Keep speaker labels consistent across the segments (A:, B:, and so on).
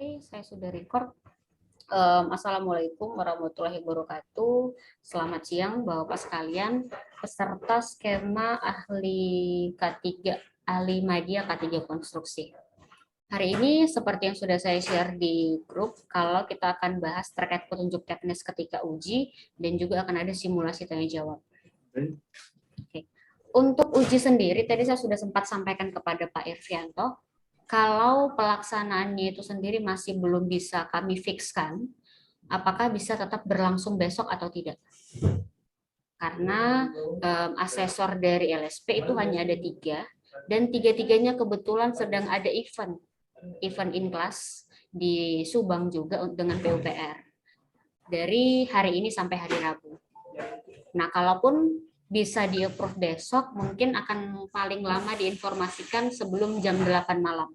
A: Oke, saya sudah record. Assalamualaikum warahmatullahi wabarakatuh. Selamat siang Bapak sekalian, peserta skema ahli K3, ahli media K3 konstruksi. Hari ini seperti yang sudah saya share di grup, kalau kita akan bahas terkait petunjuk teknis ketika uji dan juga akan ada simulasi tanya jawab. Oke. Untuk uji sendiri, tadi saya sudah sempat sampaikan kepada Pak Irvianto, kalau pelaksanaannya itu sendiri masih belum bisa kami fixkan, apakah bisa tetap berlangsung besok atau tidak. Karena asesor dari LSP itu hanya ada 3, dan 3-tiganya kebetulan sedang ada event in class di Subang juga dengan PUPR. Dari hari ini sampai hari Rabu. Nah, kalaupun bisa di-approve besok, mungkin akan paling lama diinformasikan sebelum jam 8 malam.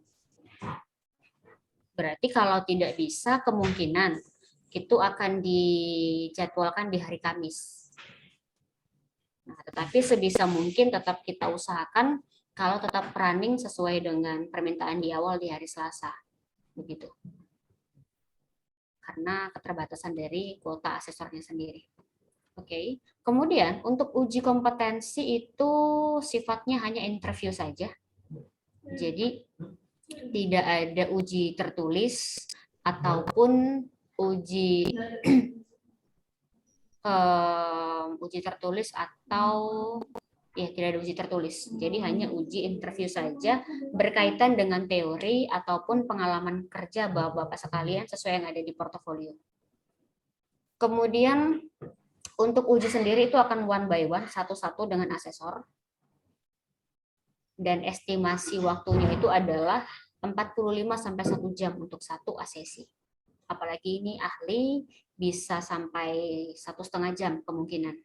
A: Berarti kalau tidak bisa, kemungkinan itu akan dijadwalkan di hari Kamis. Nah, tetapi sebisa mungkin tetap kita usahakan kalau tetap running sesuai dengan permintaan di awal di hari Selasa. Begitu. Karena keterbatasan dari kuota asesornya sendiri. Oke. Kemudian untuk uji kompetensi itu sifatnya hanya interview saja. Jadi tidak ada uji tertulis ataupun uji uji tertulis atau ya tidak ada uji tertulis. Jadi hanya uji interview saja berkaitan dengan teori ataupun pengalaman kerja Bapak-bapak sekalian sesuai yang ada di portofolio. Kemudian untuk uji sendiri itu akan one by one, satu-satu dengan asesor. Dan estimasi waktunya itu adalah 45-1 jam untuk satu asesi. Apalagi ini ahli bisa sampai 1,5 jam kemungkinan.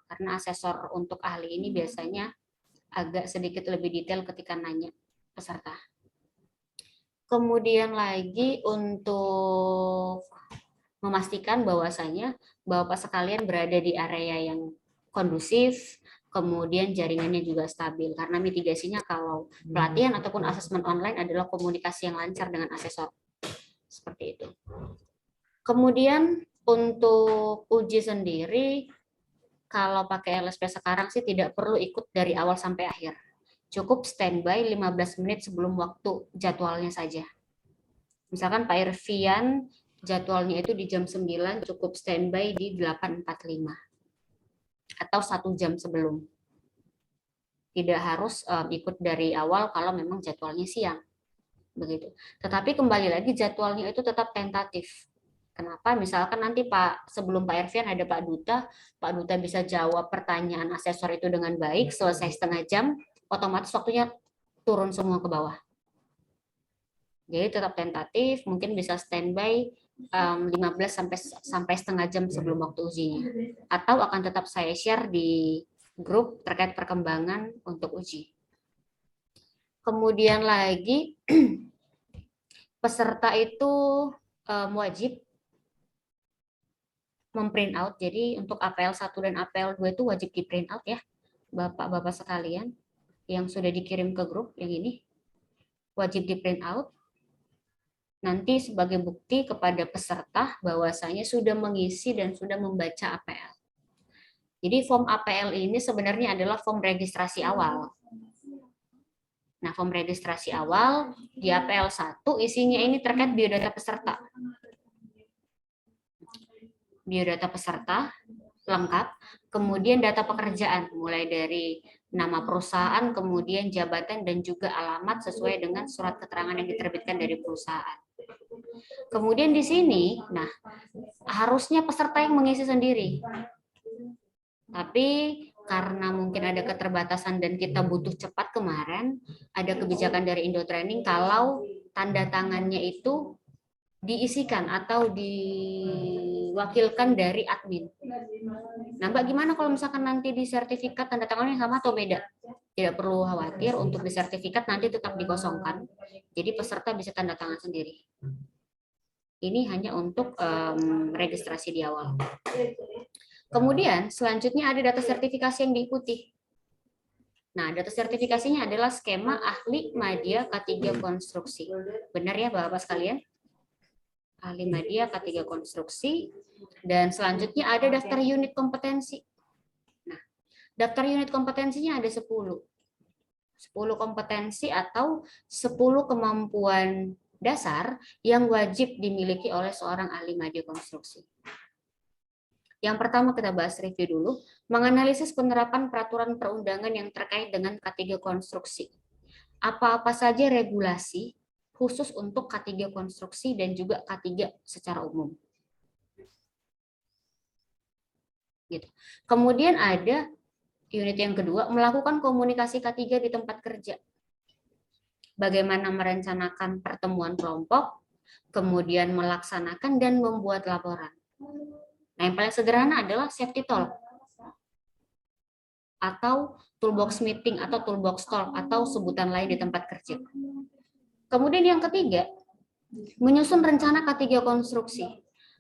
A: Karena asesor untuk ahli ini biasanya agak sedikit lebih detail ketika nanya peserta. Kemudian lagi untuk memastikan bahwasanya Bapak sekalian berada di area yang kondusif, kemudian jaringannya juga stabil, karena mitigasinya kalau pelatihan ataupun asesmen online adalah komunikasi yang lancar dengan asesor. Seperti itu. Kemudian untuk uji sendiri, kalau pakai LSP sekarang sih tidak perlu ikut dari awal sampai akhir. Cukup standby 15 menit sebelum waktu jadwalnya saja. Misalkan Pak Irvian jadwalnya itu di jam 9, cukup standby di 8.45. Atau 1 jam sebelum. Tidak harus ikut dari awal kalau memang jadwalnya siang. Begitu. Tetapi kembali lagi jadwalnya itu tetap tentatif. Kenapa? Misalkan nanti sebelum Pak Irvian ada Pak Duta bisa jawab pertanyaan asesor itu dengan baik, selesai 1/2 jam, otomatis waktunya turun semua ke bawah. Jadi tetap tentatif, mungkin bisa standby 15 sampai 1/2 jam sebelum waktu ujinya. Atau akan tetap saya share di grup terkait perkembangan untuk uji. Kemudian lagi peserta itu wajib memprint out. Jadi untuk APL 1 dan APL 2 itu wajib di print out ya, Bapak-bapak sekalian yang sudah dikirim ke grup yang ini. Wajib di print out. Nanti sebagai bukti kepada peserta bahwasanya sudah mengisi dan sudah membaca APL. Jadi form APL ini sebenarnya adalah form registrasi awal. Nah, form registrasi awal di APL 1 isinya ini terkait biodata peserta. Biodata peserta lengkap, kemudian data pekerjaan mulai dari nama perusahaan, kemudian jabatan dan juga alamat sesuai dengan surat keterangan yang diterbitkan dari perusahaan. Kemudian di sini, nah harusnya peserta yang mengisi sendiri. Tapi karena mungkin ada keterbatasan dan kita butuh cepat kemarin, ada kebijakan dari Indo Training kalau tanda tangannya itu diisikan atau diwakilkan dari admin. Nah, Mbak, gimana kalau misalkan nanti di sertifikat tanda tangannya sama atau beda? Tidak perlu khawatir, untuk di sertifikat nanti tetap dikosongkan. Jadi peserta bisa tanda tangan sendiri. Ini hanya untuk registrasi di awal. Kemudian selanjutnya ada data sertifikasi yang diikuti. Nah, data sertifikasinya adalah skema ahli media K3 konstruksi. Benar ya Bapak sekalian? Ahli media K3 konstruksi. Dan selanjutnya ada daftar unit kompetensi. Nah, daftar unit kompetensinya ada 10. 10 kompetensi atau 10 kemampuan dasar yang wajib dimiliki oleh seorang ahli media konstruksi. Yang pertama kita bahas review dulu, menganalisis penerapan peraturan perundangan yang terkait dengan K3 konstruksi. Apa-apa saja regulasi khusus untuk K3 konstruksi dan juga K3 secara umum. Gitu. Kemudian ada unit yang kedua, melakukan komunikasi K3 di tempat kerja. Bagaimana merencanakan pertemuan kelompok, kemudian melaksanakan dan membuat laporan. Nah, yang paling sederhana adalah safety talk atau toolbox meeting atau toolbox talk atau sebutan lain di tempat kerja. Kemudian yang ketiga, menyusun rencana K3 konstruksi.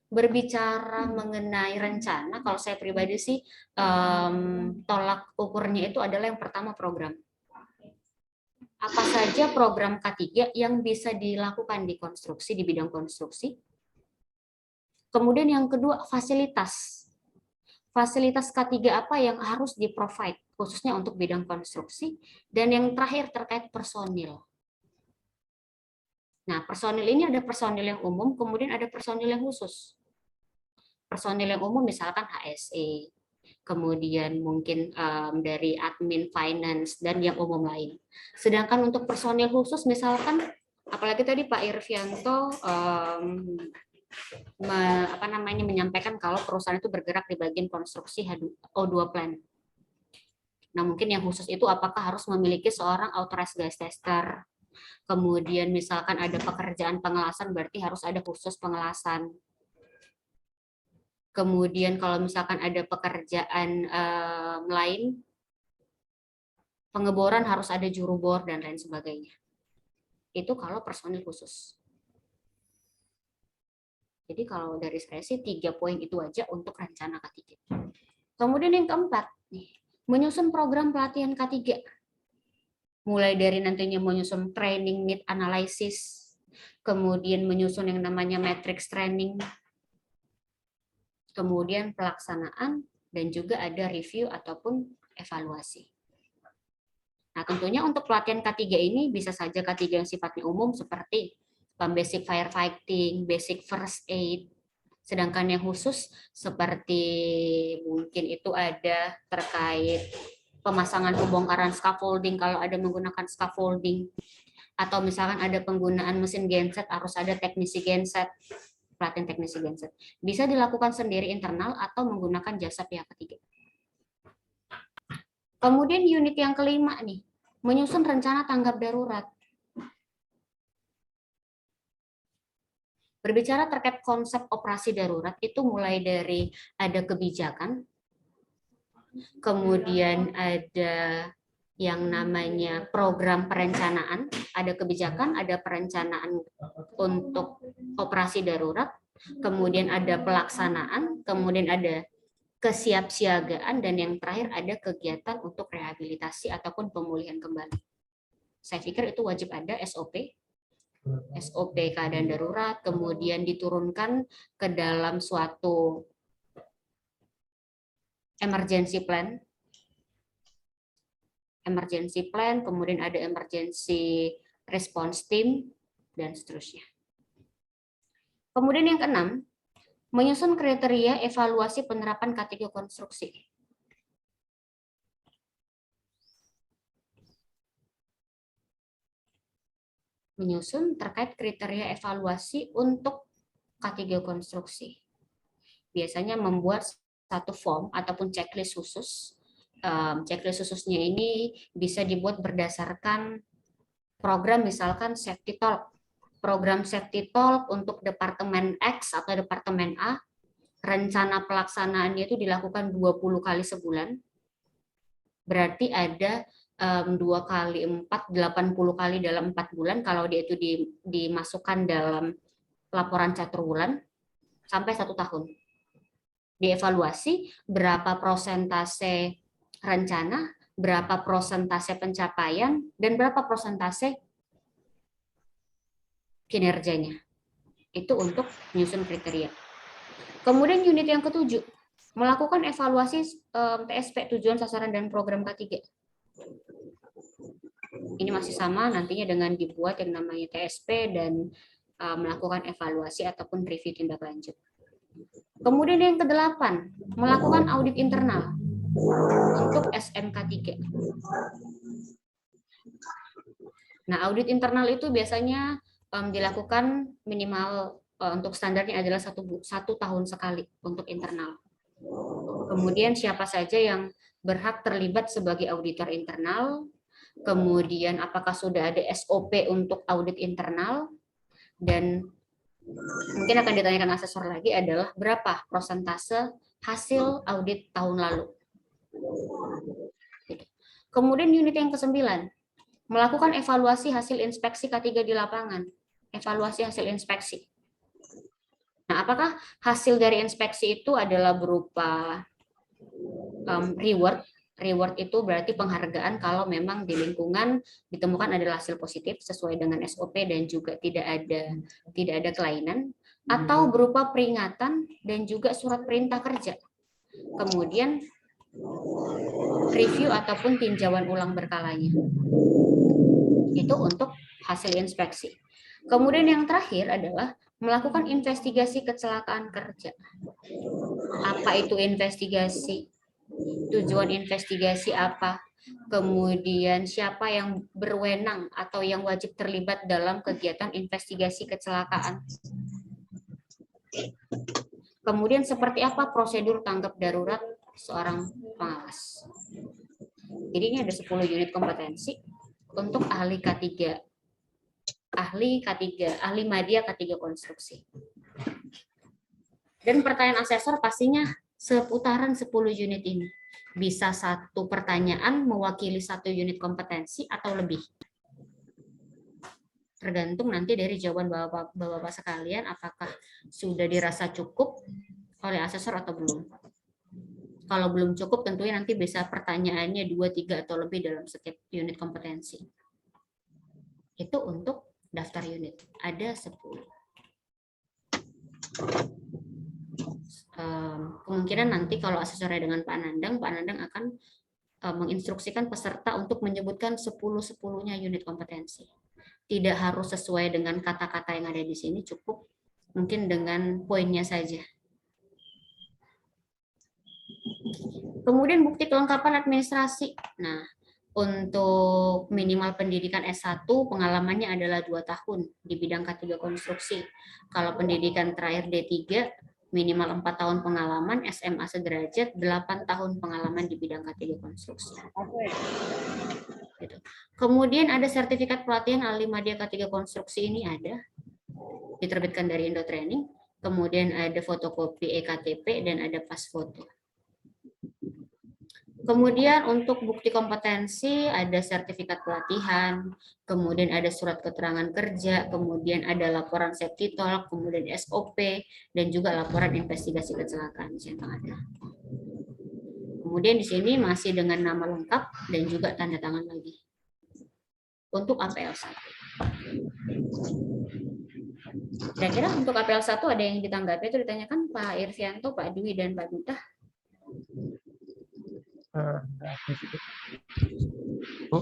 A: Berbicara mengenai rencana, kalau saya pribadi sih tolak ukurnya itu adalah yang pertama program. Apa saja program K3 yang bisa dilakukan di konstruksi, di bidang konstruksi. Kemudian yang kedua, fasilitas. Fasilitas K3 apa yang harus di-provide, khususnya untuk bidang konstruksi. Dan yang terakhir terkait personil. Nah, personil ini ada personil yang umum, kemudian ada personil yang khusus. Personil yang umum misalkan HSE, kemudian mungkin dari admin, finance, dan yang umum lain. Sedangkan untuk personil khusus misalkan, apalagi tadi Pak Irvianto menyampaikan kalau perusahaan itu bergerak di bagian konstruksi O2 plant. Nah, mungkin yang khusus itu apakah harus memiliki seorang authorized gas tester. Kemudian misalkan ada pekerjaan pengelasan, berarti harus ada khusus pengelasan. Kemudian kalau misalkan ada pekerjaan lain, pengeboran harus ada juru bor dan lain sebagainya. Itu kalau personil khusus. Jadi kalau dari saya sih 3 poin itu aja untuk rencana K3. Kemudian yang keempat, menyusun program pelatihan K3. Mulai dari nantinya menyusun training need analysis, kemudian menyusun yang namanya matrix training, kemudian pelaksanaan, dan juga ada review ataupun evaluasi. Nah, tentunya untuk pelatihan K3 ini bisa saja K3 yang sifatnya umum seperti basic firefighting, basic first aid, sedangkan yang khusus seperti mungkin itu ada terkait pemasangan pembongkaran scaffolding kalau ada menggunakan scaffolding, atau misalkan ada penggunaan mesin genset harus ada teknisi genset, pelatihan teknisi genset. Bisa dilakukan sendiri internal atau menggunakan jasa pihak ketiga. Kemudian unit yang kelima nih, menyusun rencana tanggap darurat. Berbicara terkait konsep operasi darurat itu mulai dari ada kebijakan, kemudian ada yang namanya program perencanaan, ada kebijakan, ada perencanaan untuk operasi darurat, kemudian ada pelaksanaan, kemudian ada kesiapsiagaan, dan yang terakhir ada kegiatan untuk rehabilitasi ataupun pemulihan kembali. Saya pikir itu wajib ada SOP keadaan darurat, kemudian diturunkan ke dalam suatu emergency plan, kemudian ada emergency response team, dan seterusnya. Kemudian yang keenam, menyusun kriteria evaluasi penerapan K3 konstruksi. Menyusun terkait kriteria evaluasi untuk K3 konstruksi. Biasanya membuat satu form ataupun checklist khusus. Checklist khususnya ini bisa dibuat berdasarkan program, misalkan safety talk. Program safety talk untuk departemen X atau departemen A, rencana pelaksanaannya itu dilakukan 20 kali sebulan. Berarti ada 2 kali 4, 80 kali dalam 4 bulan, kalau dia itu dimasukkan dalam laporan catur bulan, sampai 1 tahun. Dievaluasi berapa prosentase rencana berapa persentase pencapaian, dan berapa persentase kinerjanya. Itu untuk menyusun kriteria. Kemudian unit yang ketujuh, melakukan evaluasi TSP, tujuan, sasaran, dan program K3. Ini masih sama nantinya dengan dibuat yang namanya TSP dan melakukan evaluasi ataupun review tindak lanjut. Kemudian yang kedelapan, melakukan audit internal untuk SMK3. Nah, audit internal itu biasanya dilakukan minimal untuk standarnya adalah satu tahun sekali untuk internal. Kemudian siapa saja yang berhak terlibat sebagai auditor internal, kemudian apakah sudah ada SOP untuk audit internal, dan mungkin akan ditanyakan asesor lagi adalah berapa persentase hasil audit tahun lalu. Kemudian unit yang ke-9, melakukan evaluasi hasil inspeksi K3 di lapangan. Evaluasi hasil inspeksi. Nah, apakah hasil dari inspeksi itu adalah berupa reward? Reward itu berarti penghargaan kalau memang di lingkungan ditemukan adalah hasil positif sesuai dengan SOP dan juga tidak ada kelainan, atau berupa peringatan dan juga surat perintah kerja. Kemudian review ataupun tinjauan ulang berkalanya. Itu untuk hasil inspeksi. Kemudian yang terakhir adalah melakukan investigasi kecelakaan kerja. Apa itu investigasi? Tujuan investigasi apa? Kemudian siapa yang berwenang atau yang wajib terlibat dalam kegiatan investigasi kecelakaan? Kemudian seperti apa prosedur tanggap darurat seorang pengawas? Jadi ini ada 10 unit kompetensi untuk ahli K3. Ahli media K3 konstruksi. Dan pertanyaan asesor pastinya seputaran 10 unit ini. Bisa satu pertanyaan mewakili satu unit kompetensi atau lebih. Tergantung nanti dari jawaban Bapak-Bapak sekalian apakah sudah dirasa cukup oleh asesor atau belum. Kalau belum cukup tentunya nanti bisa pertanyaannya 2, 3 atau lebih dalam setiap unit kompetensi. Itu untuk daftar unit. Ada 10. Kemungkinan nanti kalau asesornya dengan Pak Nandang akan menginstruksikan peserta untuk menyebutkan 10-10-nya unit kompetensi. Tidak harus sesuai dengan kata-kata yang ada di sini, cukup mungkin dengan poinnya saja. Kemudian bukti kelengkapan administrasi. Nah, untuk minimal pendidikan S1, pengalamannya adalah 2 tahun di bidang K3 konstruksi. Kalau pendidikan terakhir D3, minimal 4 tahun pengalaman, SMA sederajat, 8 tahun pengalaman di bidang K3 konstruksi. Gitu. Kemudian ada sertifikat pelatihan ahli media K3 konstruksi, ini ada, diterbitkan dari Indo Training. Kemudian ada fotokopi EKTP dan ada pas foto. Kemudian untuk bukti kompetensi ada sertifikat pelatihan, kemudian ada surat keterangan kerja, kemudian ada laporan safety talk, kemudian SOP, dan juga laporan investigasi kecelakaan yang ada. Kemudian di sini masih dengan nama lengkap dan juga tanda tangan lagi. Untuk APL 1. Kira-kira untuk APL 1 ada yang ditanggapi itu ditanyakan Pak Irvianto, Pak Dwi, dan Pak Duta?
B: Bu,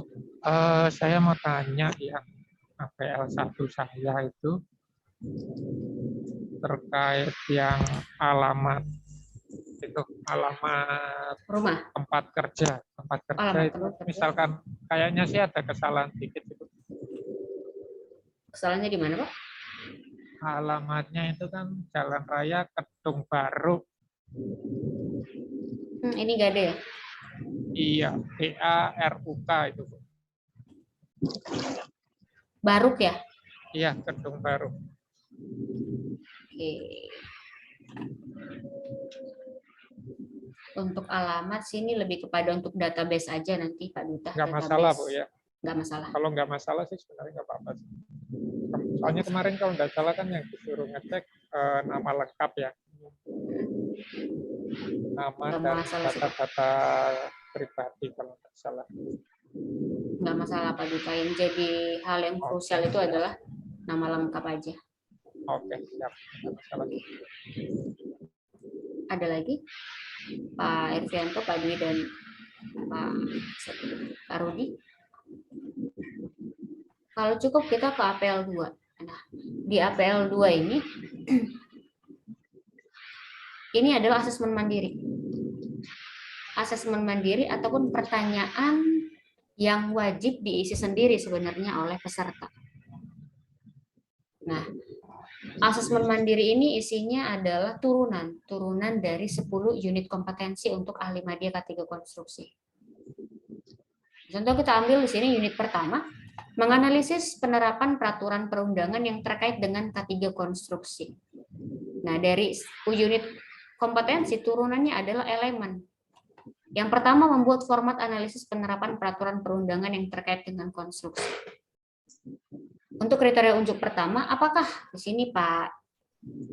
B: saya mau tanya ya, APL 1 saya itu terkait yang alamat
A: rumah,
B: tempat kerja itu misalkan kayaknya sih ada kesalahan dikit itu.
A: Kesalahannya di mana, Pak?
B: Alamatnya itu kan Jalan Raya Kedung Baruk.
A: Ini nggak ada ya?
B: Iya, BARUK itu.
A: Baruk ya?
B: Iya, Kedung Baruk.
A: Oke. Untuk alamat sini lebih kepada untuk database aja nanti Pak Duta.
B: Nggak masalah Bu ya?
A: Nggak masalah.
B: Kalau nggak masalah sih sebenarnya nggak apa-apa. Soalnya kemarin kalau nggak salah kan yang disuruh ngecek nama lengkap ya. Nama dan data-data pribadi kalau nggak salah.
A: Nggak masalah Pak Duta, yang jadi hal yang krusial itu adalah nama lengkap aja.
B: Oke, siap. Nggak masalah.
A: Ada lagi? Pak Irvianto, Pak Dwi, dan Pak Rudi. Kalau cukup kita ke APL 2. Nah, di APL 2 ini adalah asesmen mandiri. Asesmen mandiri ataupun pertanyaan yang wajib diisi sendiri sebenarnya oleh peserta. Nah, asesmen mandiri ini isinya adalah turunan dari 10 unit kompetensi untuk ahli media K3 konstruksi. Contoh kita ambil di sini unit pertama, menganalisis penerapan peraturan perundangan yang terkait dengan K3 konstruksi. Nah, dari unit kompetensi turunannya adalah elemen. Yang pertama, membuat format analisis penerapan peraturan perundangan yang terkait dengan konstruksi. Untuk kriteria unjuk pertama, apakah di sini Pak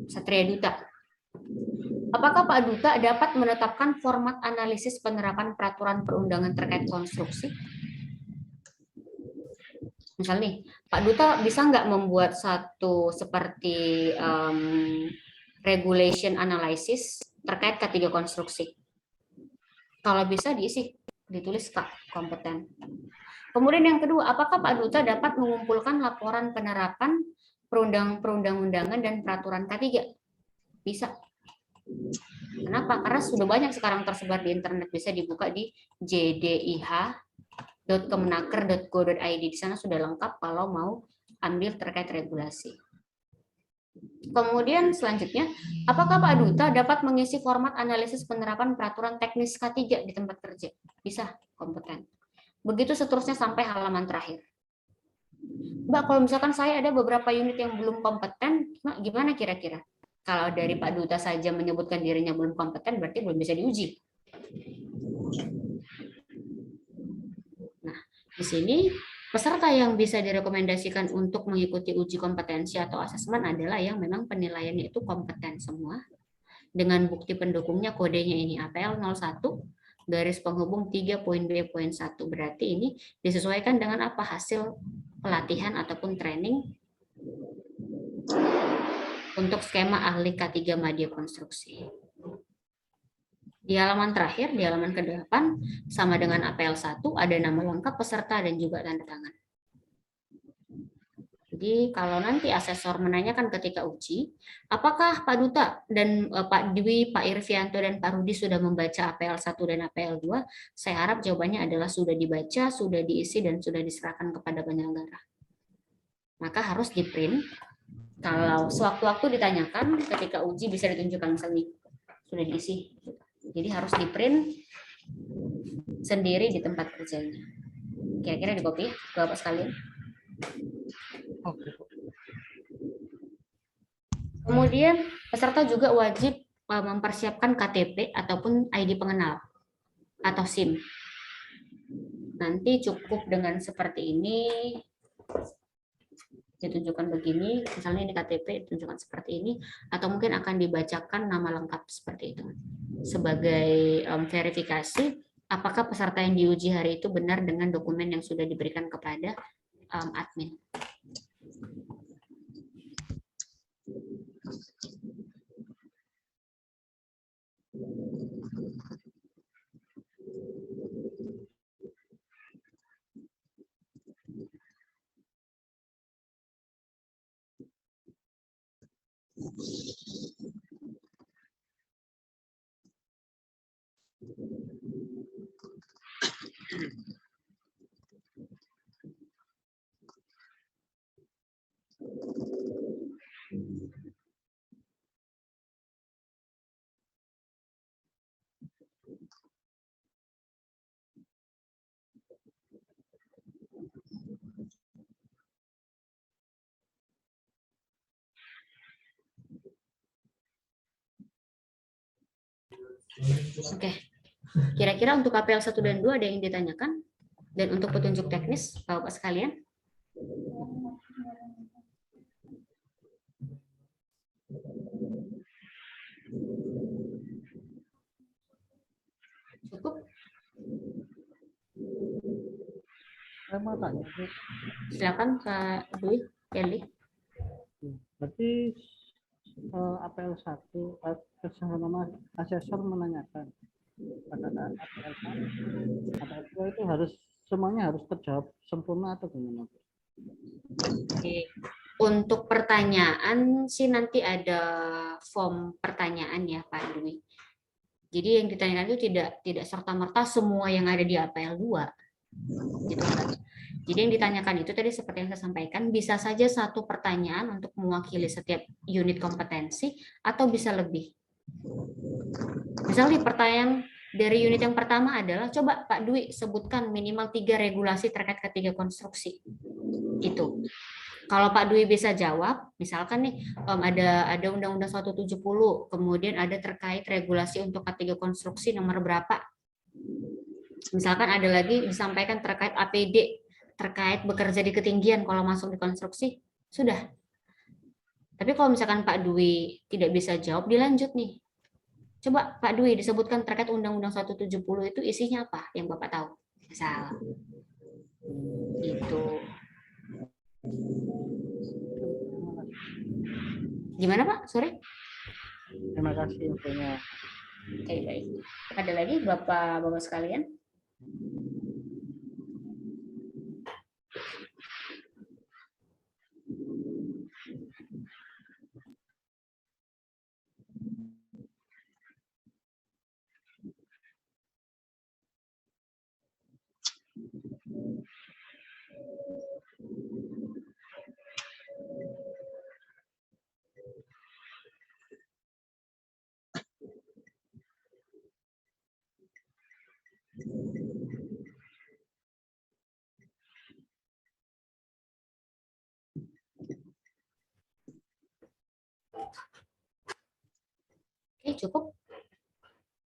A: Satria Duta? Apakah Pak Duta dapat menetapkan format analisis penerapan peraturan perundangan terkait konstruksi? Misal nih, Pak Duta bisa nggak membuat satu seperti regulation analysis terkait K3 konstruksi? Kalau bisa diisi, ditulis Kak, kompeten. Kemudian yang kedua, apakah Pak Duta dapat mengumpulkan laporan penerapan perundang-undangan dan peraturan K3? Bisa. Kenapa? Karena sudah banyak sekarang tersebar di internet, bisa dibuka di jdih.kemenaker.go.id. Di sana sudah lengkap kalau mau ambil terkait regulasi. Kemudian selanjutnya, apakah Pak Duta dapat mengisi format analisis penerapan peraturan teknis K3 di tempat kerja? Bisa, kompeten. Begitu seterusnya sampai halaman terakhir. Mbak, kalau misalkan saya ada beberapa unit yang belum kompeten, gimana kira-kira? Kalau dari Pak Duta saja menyebutkan dirinya belum kompeten, berarti belum bisa diuji. Nah, di sini peserta yang bisa direkomendasikan untuk mengikuti uji kompetensi atau asesmen adalah yang memang penilaiannya itu kompeten semua. Dengan bukti pendukungnya kodenya ini APL 01 garis penghubung 3.B.1. Berarti ini disesuaikan dengan apa hasil pelatihan ataupun training untuk skema ahli K3 media konstruksi. Di halaman terakhir, di halaman ke-8, sama dengan APL 1, ada nama lengkap peserta dan juga tanda tangan. Jadi kalau nanti asesor menanyakan ketika uji, apakah Pak Duta dan Pak Dwi, Pak Irvianto, dan Pak Rudi sudah membaca APL 1 dan APL 2? Saya harap jawabannya adalah sudah dibaca, sudah diisi, dan sudah diserahkan kepada penyelenggara. Maka harus di-print. Kalau sewaktu-waktu ditanyakan, ketika uji bisa ditunjukkan misalnya sudah diisi. Jadi harus di-print sendiri di tempat kerjanya. Kira-kira di-copy, Bapak sekalian. Kemudian peserta juga wajib mempersiapkan KTP ataupun ID pengenal atau SIM. Nanti cukup dengan seperti ini, ditunjukkan begini, misalnya ini KTP ditunjukkan seperti ini, atau mungkin akan dibacakan nama lengkap seperti itu. Sebagai verifikasi, apakah peserta yang diuji hari itu benar dengan dokumen yang sudah diberikan kepada admin. Oke, kira-kira untuk KPL 1 dan 2 ada yang ditanyakan? Dan untuk petunjuk teknis, Bapak sekalian? Cukup?
C: mau tanya, Bu.
A: Silakan Kak Dwi, Eli.
C: Berarti APL 1 sama asesor menanyakan pada saat APL 2 itu harus semuanya harus terjawab sempurna atau gimana, Bu?
A: Oke. Untuk pertanyaan sih nanti ada form pertanyaan ya Pak Dwi. Jadi yang ditanyakan itu tidak serta-merta semua yang ada di APL 2. Gitu kan. Jadi yang ditanyakan itu tadi seperti yang saya sampaikan, bisa saja satu pertanyaan untuk mewakili setiap unit kompetensi atau bisa lebih. Misalnya pertanyaan dari unit yang pertama adalah, coba Pak Dwi sebutkan minimal 3 regulasi terkait ketiga konstruksi. Itu. Kalau Pak Dwi bisa jawab, misalkan nih ada Undang-Undang 170, kemudian ada terkait regulasi untuk K3 konstruksi nomor berapa. Misalkan ada lagi disampaikan terkait APD, terkait bekerja di ketinggian kalau masuk di konstruksi, sudah. Tapi kalau misalkan Pak Dwi tidak bisa jawab, dilanjut nih. Coba Pak Dwi disebutkan terkait Undang-Undang 170 itu isinya apa yang Bapak tahu? Misal. Itu. Gimana Pak? Sorry.
C: Terima kasih infonya.
A: Oke, baik. Ada lagi Bapak sekalian? Oke, cukup.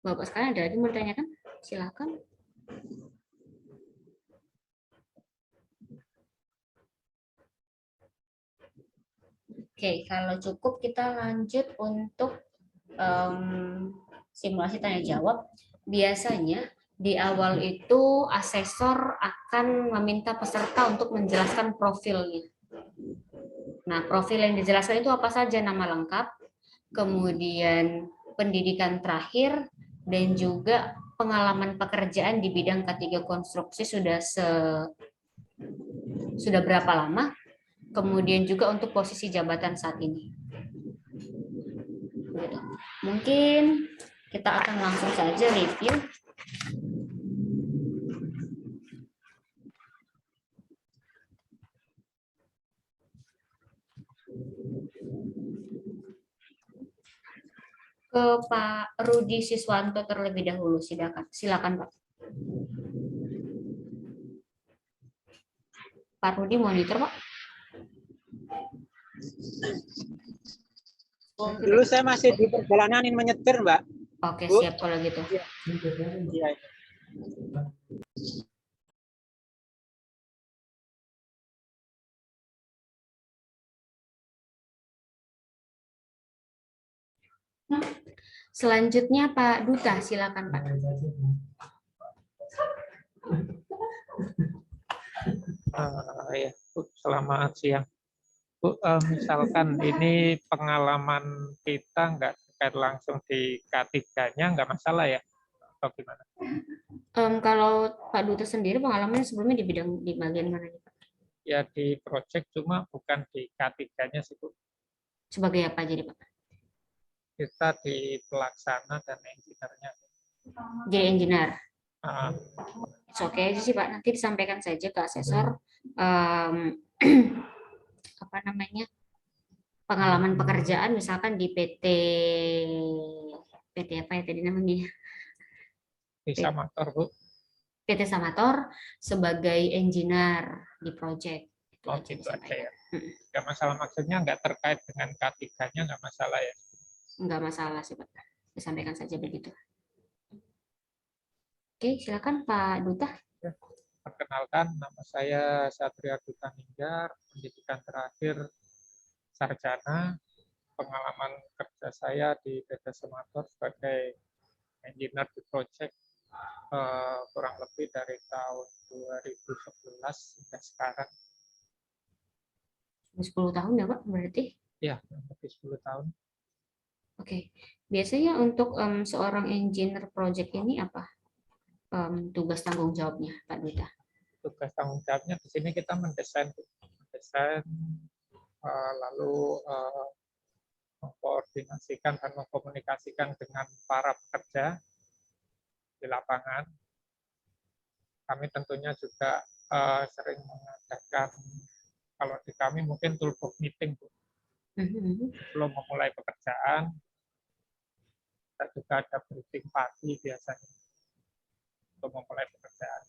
A: Bapak sekalian ada lagi mau ditanyakan? Silakan. Oke, kalau cukup kita lanjut untuk simulasi tanya jawab. Biasanya di awal itu asesor akan meminta peserta untuk menjelaskan profilnya. Nah, profil yang dijelaskan itu apa saja? Nama lengkap, kemudian pendidikan terakhir, dan juga pengalaman pekerjaan di bidang K3 konstruksi sudah berapa lama, kemudian juga untuk posisi jabatan saat ini. Gitu. Mungkin kita akan langsung saja review. Ke Pak Rudi Siswanto terlebih dahulu, silakan Pak. Pak Rudi monitor Pak.
D: Dulu saya masih di perjalanan ingin menyetir, Mbak.
A: Oke,
D: Bu.
A: siap kalau gitu.
D: Iya.
A: Nah, selanjutnya Pak Duta, silakan Pak.
B: Ya, Bu, selamat siang. Bu, misalkan ini pengalaman kita nggak terkait langsung di K3-nya, nggak masalah ya? Atau gimana?
A: Kalau Pak Duta sendiri pengalamannya sebelumnya di bagian mana nih Pak?
B: Ya di project, cuma bukan di K3-nya sih, Bu.
A: Sebagai apa jadi Pak?
B: Kita di pelaksana dan engineer-nya.
A: Jadi engineer.
B: Ah,
A: Oke aja sih Pak, nanti disampaikan saja ke asesor apa namanya, pengalaman pekerjaan misalkan di PT apa ya tadi namanya,
B: bisa motor, Bu.
A: PT Samator sebagai engineer di project. Itu
B: Oh,
A: aja
B: gitu aja
A: disampaikan.
B: ya. Nggak masalah, maksudnya nggak terkait dengan K3-nya, nggak masalah ya.
A: Nggak masalah sih Pak, disampaikan saja begitu. Oke, silakan Pak Duta.
B: Ya, perkenalkan, nama saya Satria Duta Ninggar, pendidikan terakhir sarjana, pengalaman kerja saya di PT Semator sebagai engineer di project kurang lebih dari tahun 2011 hingga sekarang.
A: 10 tahun ya Pak berarti?
B: Ya, kurang lebih 10 tahun.
A: Oke. Biasanya untuk seorang engineer project ini apa tugas tanggung jawabnya Pak Duta?
B: Tugas tanggung jawabnya di sini kita mendesain, lalu mengkoordinasikan dan mengkomunikasikan dengan para pekerja di lapangan. Kami tentunya juga sering mengadakan, kalau di kami mungkin toolbox meeting, Bu. Sebelum memulai pekerjaan, kita juga ada briefing pagi biasanya untuk memulai pekerjaan.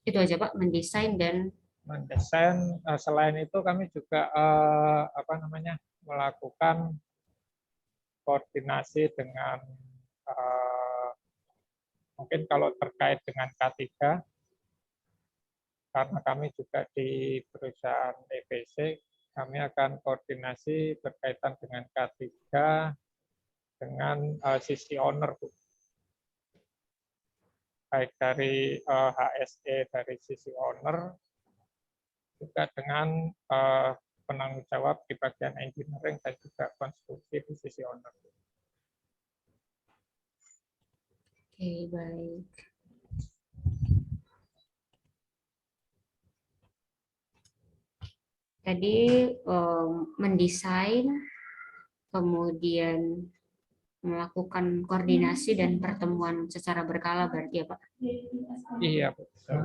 A: Itu aja Pak, mendesain dan
B: selain itu kami juga melakukan koordinasi dengan mungkin kalau terkait dengan K3, karena kami juga di perusahaan EPC, kami akan koordinasi berkaitan dengan K3 dengan sisi owner, Bu. Baik dari HSE dari sisi owner, juga dengan penanggung jawab di bagian engineering dan juga konstruksi di sisi owner.
A: Oke, baik. Tadi mendesain, kemudian melakukan koordinasi dan pertemuan secara berkala berarti ya Pak?
B: Iya, betul.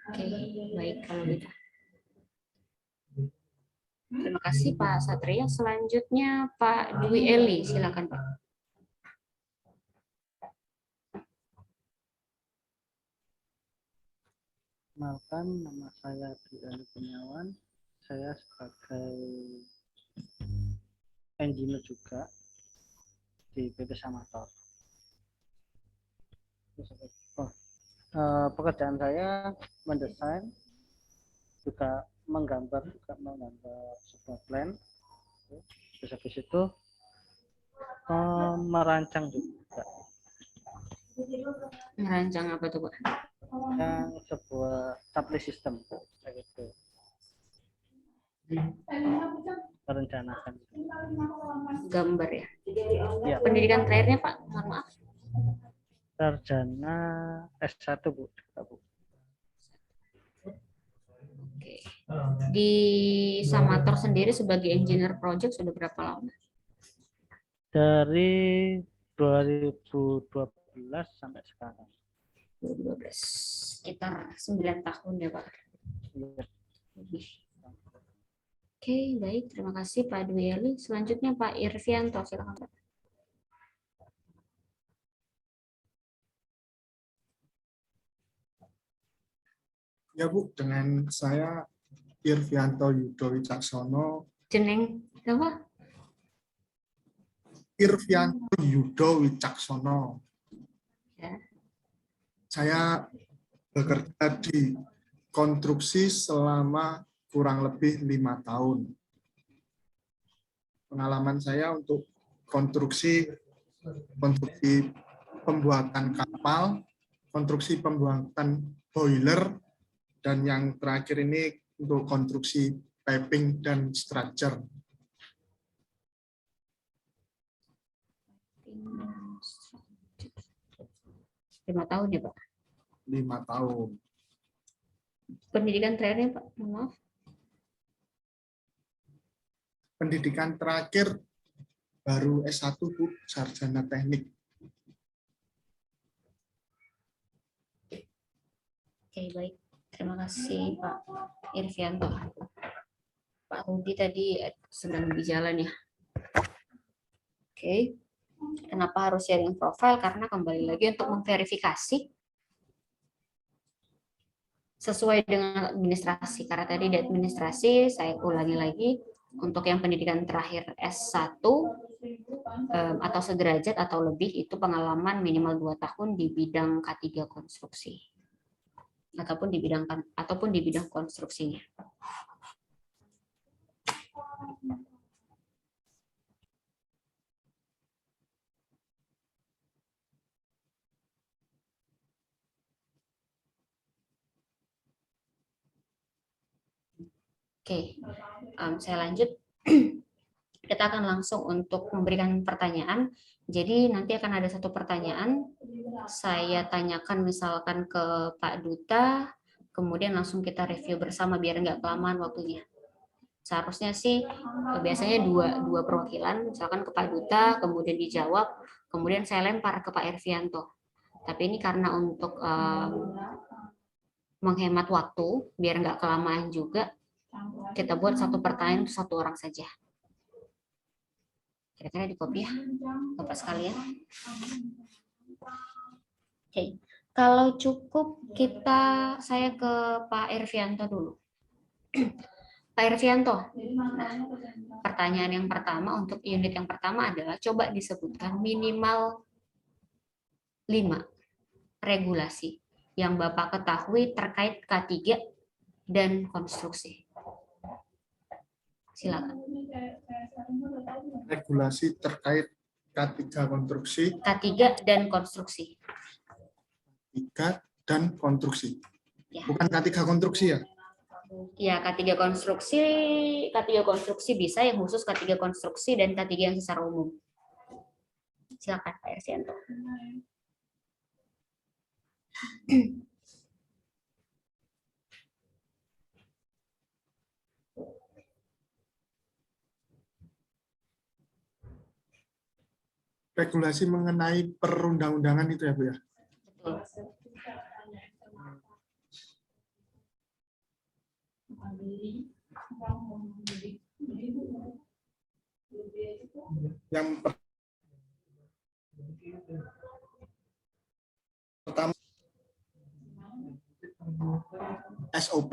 A: Oke, baik kalau gitu. Terima kasih Pak Satria. Selanjutnya Pak Dwi Eli, silakan Pak.
C: Kenalkan, nama saya Dwi Eli Kurniawan. Saya sebagai engineer juga di PT Samator. Pekerjaan saya mendesain, juga menggambar sebuah plan. Terus habis itu merancang juga.
A: Merancang apa tuh Pak?
C: Yang sebuah supply system kayak gitu. Merencanakan.
A: Gambar ya?
C: Ya,
A: Pendidikan terakhirnya Pak, mohon maaf.
C: sarjana S1 Bu.
A: Oke. Di Samator sendiri sebagai engineer project sudah berapa lama?
C: Dari 2012 sampai sekarang.
A: 2012. Sekitar 9 tahun ya Pak. Lebih. Oke, baik. Terima kasih Pak Dwi Eli. Selanjutnya Pak Irvianto, silakan Pak.
E: Ya Bu, dengan saya Irvianto Yudo Wicaksono.
A: Jeneng apa?
E: Irvianto Yudo Wicaksono.
A: Ya.
E: Saya bekerja di konstruksi selama kurang lebih 5 tahun. Pengalaman saya untuk konstruksi pembuatan kapal, konstruksi pembuatan boiler, dan yang terakhir ini untuk konstruksi piping dan structure.
A: Lima tahun ya Pak?
E: 5 tahun.
A: Pendidikan terakhirnya Pak, mohon maaf.
E: Pendidikan terakhir baru S1 Bu, sarjana teknik.
A: Oke, baik. Terima kasih Pak Irvianto. Pak Rudi tadi sedang di jalan ya. Oke. Kenapa harus sharing profile? Karena kembali lagi untuk memverifikasi sesuai dengan administrasi. Karena tadi di administrasi, saya ulangi lagi, untuk yang pendidikan terakhir S1 atau sederajat atau lebih, itu pengalaman minimal 2 tahun di bidang K3 konstruksi. Ataupun di bidang konstruksinya. Oke, saya lanjut. Kita akan langsung untuk memberikan pertanyaan. Jadi nanti akan ada satu pertanyaan, saya tanyakan misalkan ke Pak Duta, kemudian langsung kita review bersama biar nggak kelamaan waktunya. Seharusnya sih biasanya dua perwakilan, misalkan ke Pak Duta, kemudian dijawab, kemudian saya lempar ke Pak Ervianto. Tapi ini karena untuk menghemat waktu, biar nggak kelamaan juga, kita buat satu pertanyaan untuk satu orang saja. Kira-kira di copy ya, Bapak sekalian. Oke, kalau cukup saya ke Pak Ervianto dulu. Pak Ervianto, nah, pertanyaan yang pertama untuk unit yang pertama adalah coba disebutkan minimal 5 regulasi yang Bapak ketahui terkait K3 dan konstruksi. Silakan.
E: Regulasi terkait K3 konstruksi,
A: K3 dan konstruksi.
E: K3 dan konstruksi.
A: Ya.
E: Bukan K3 konstruksi ya?
A: Ya, K3 konstruksi bisa yang khusus K3 konstruksi dan K3 yang secara umum. Silakan Pak Ervianto.
E: Regulasi mengenai perundang-undangan itu ya Bu ya?
A: Betul.
E: Yang pertama SOP.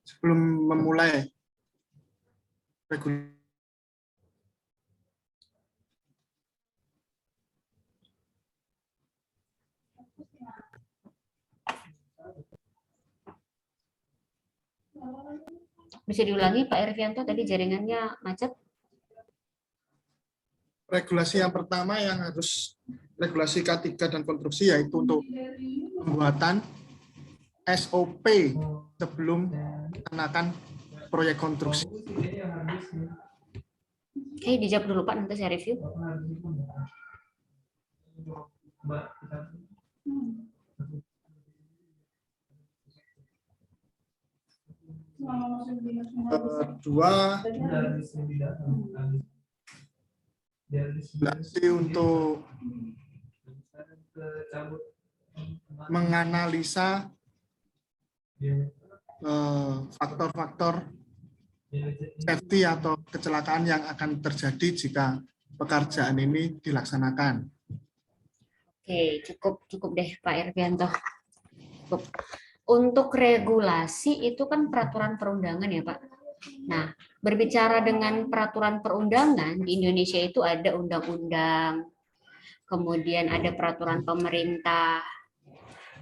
E: Sebelum memulai regulasi.
A: Bisa diulangi Pak Ervianto, tadi jaringannya macet.
E: Regulasi yang pertama yang harus regulasi K3 dan konstruksi yaitu untuk pembuatan SOP sebelum melaksanakan proyek konstruksi.
A: Oke, dijawab dulu Pak, nanti saya review.
E: Kedua, regulasi untuk menganalisa faktor-faktor safety atau kecelakaan yang akan terjadi jika pekerjaan ini dilaksanakan.
A: Oke, cukup deh Pak Ervianto. Cukup. Untuk regulasi itu kan peraturan perundangan ya Pak. Nah, berbicara dengan peraturan perundangan di Indonesia itu ada undang-undang, kemudian ada peraturan pemerintah,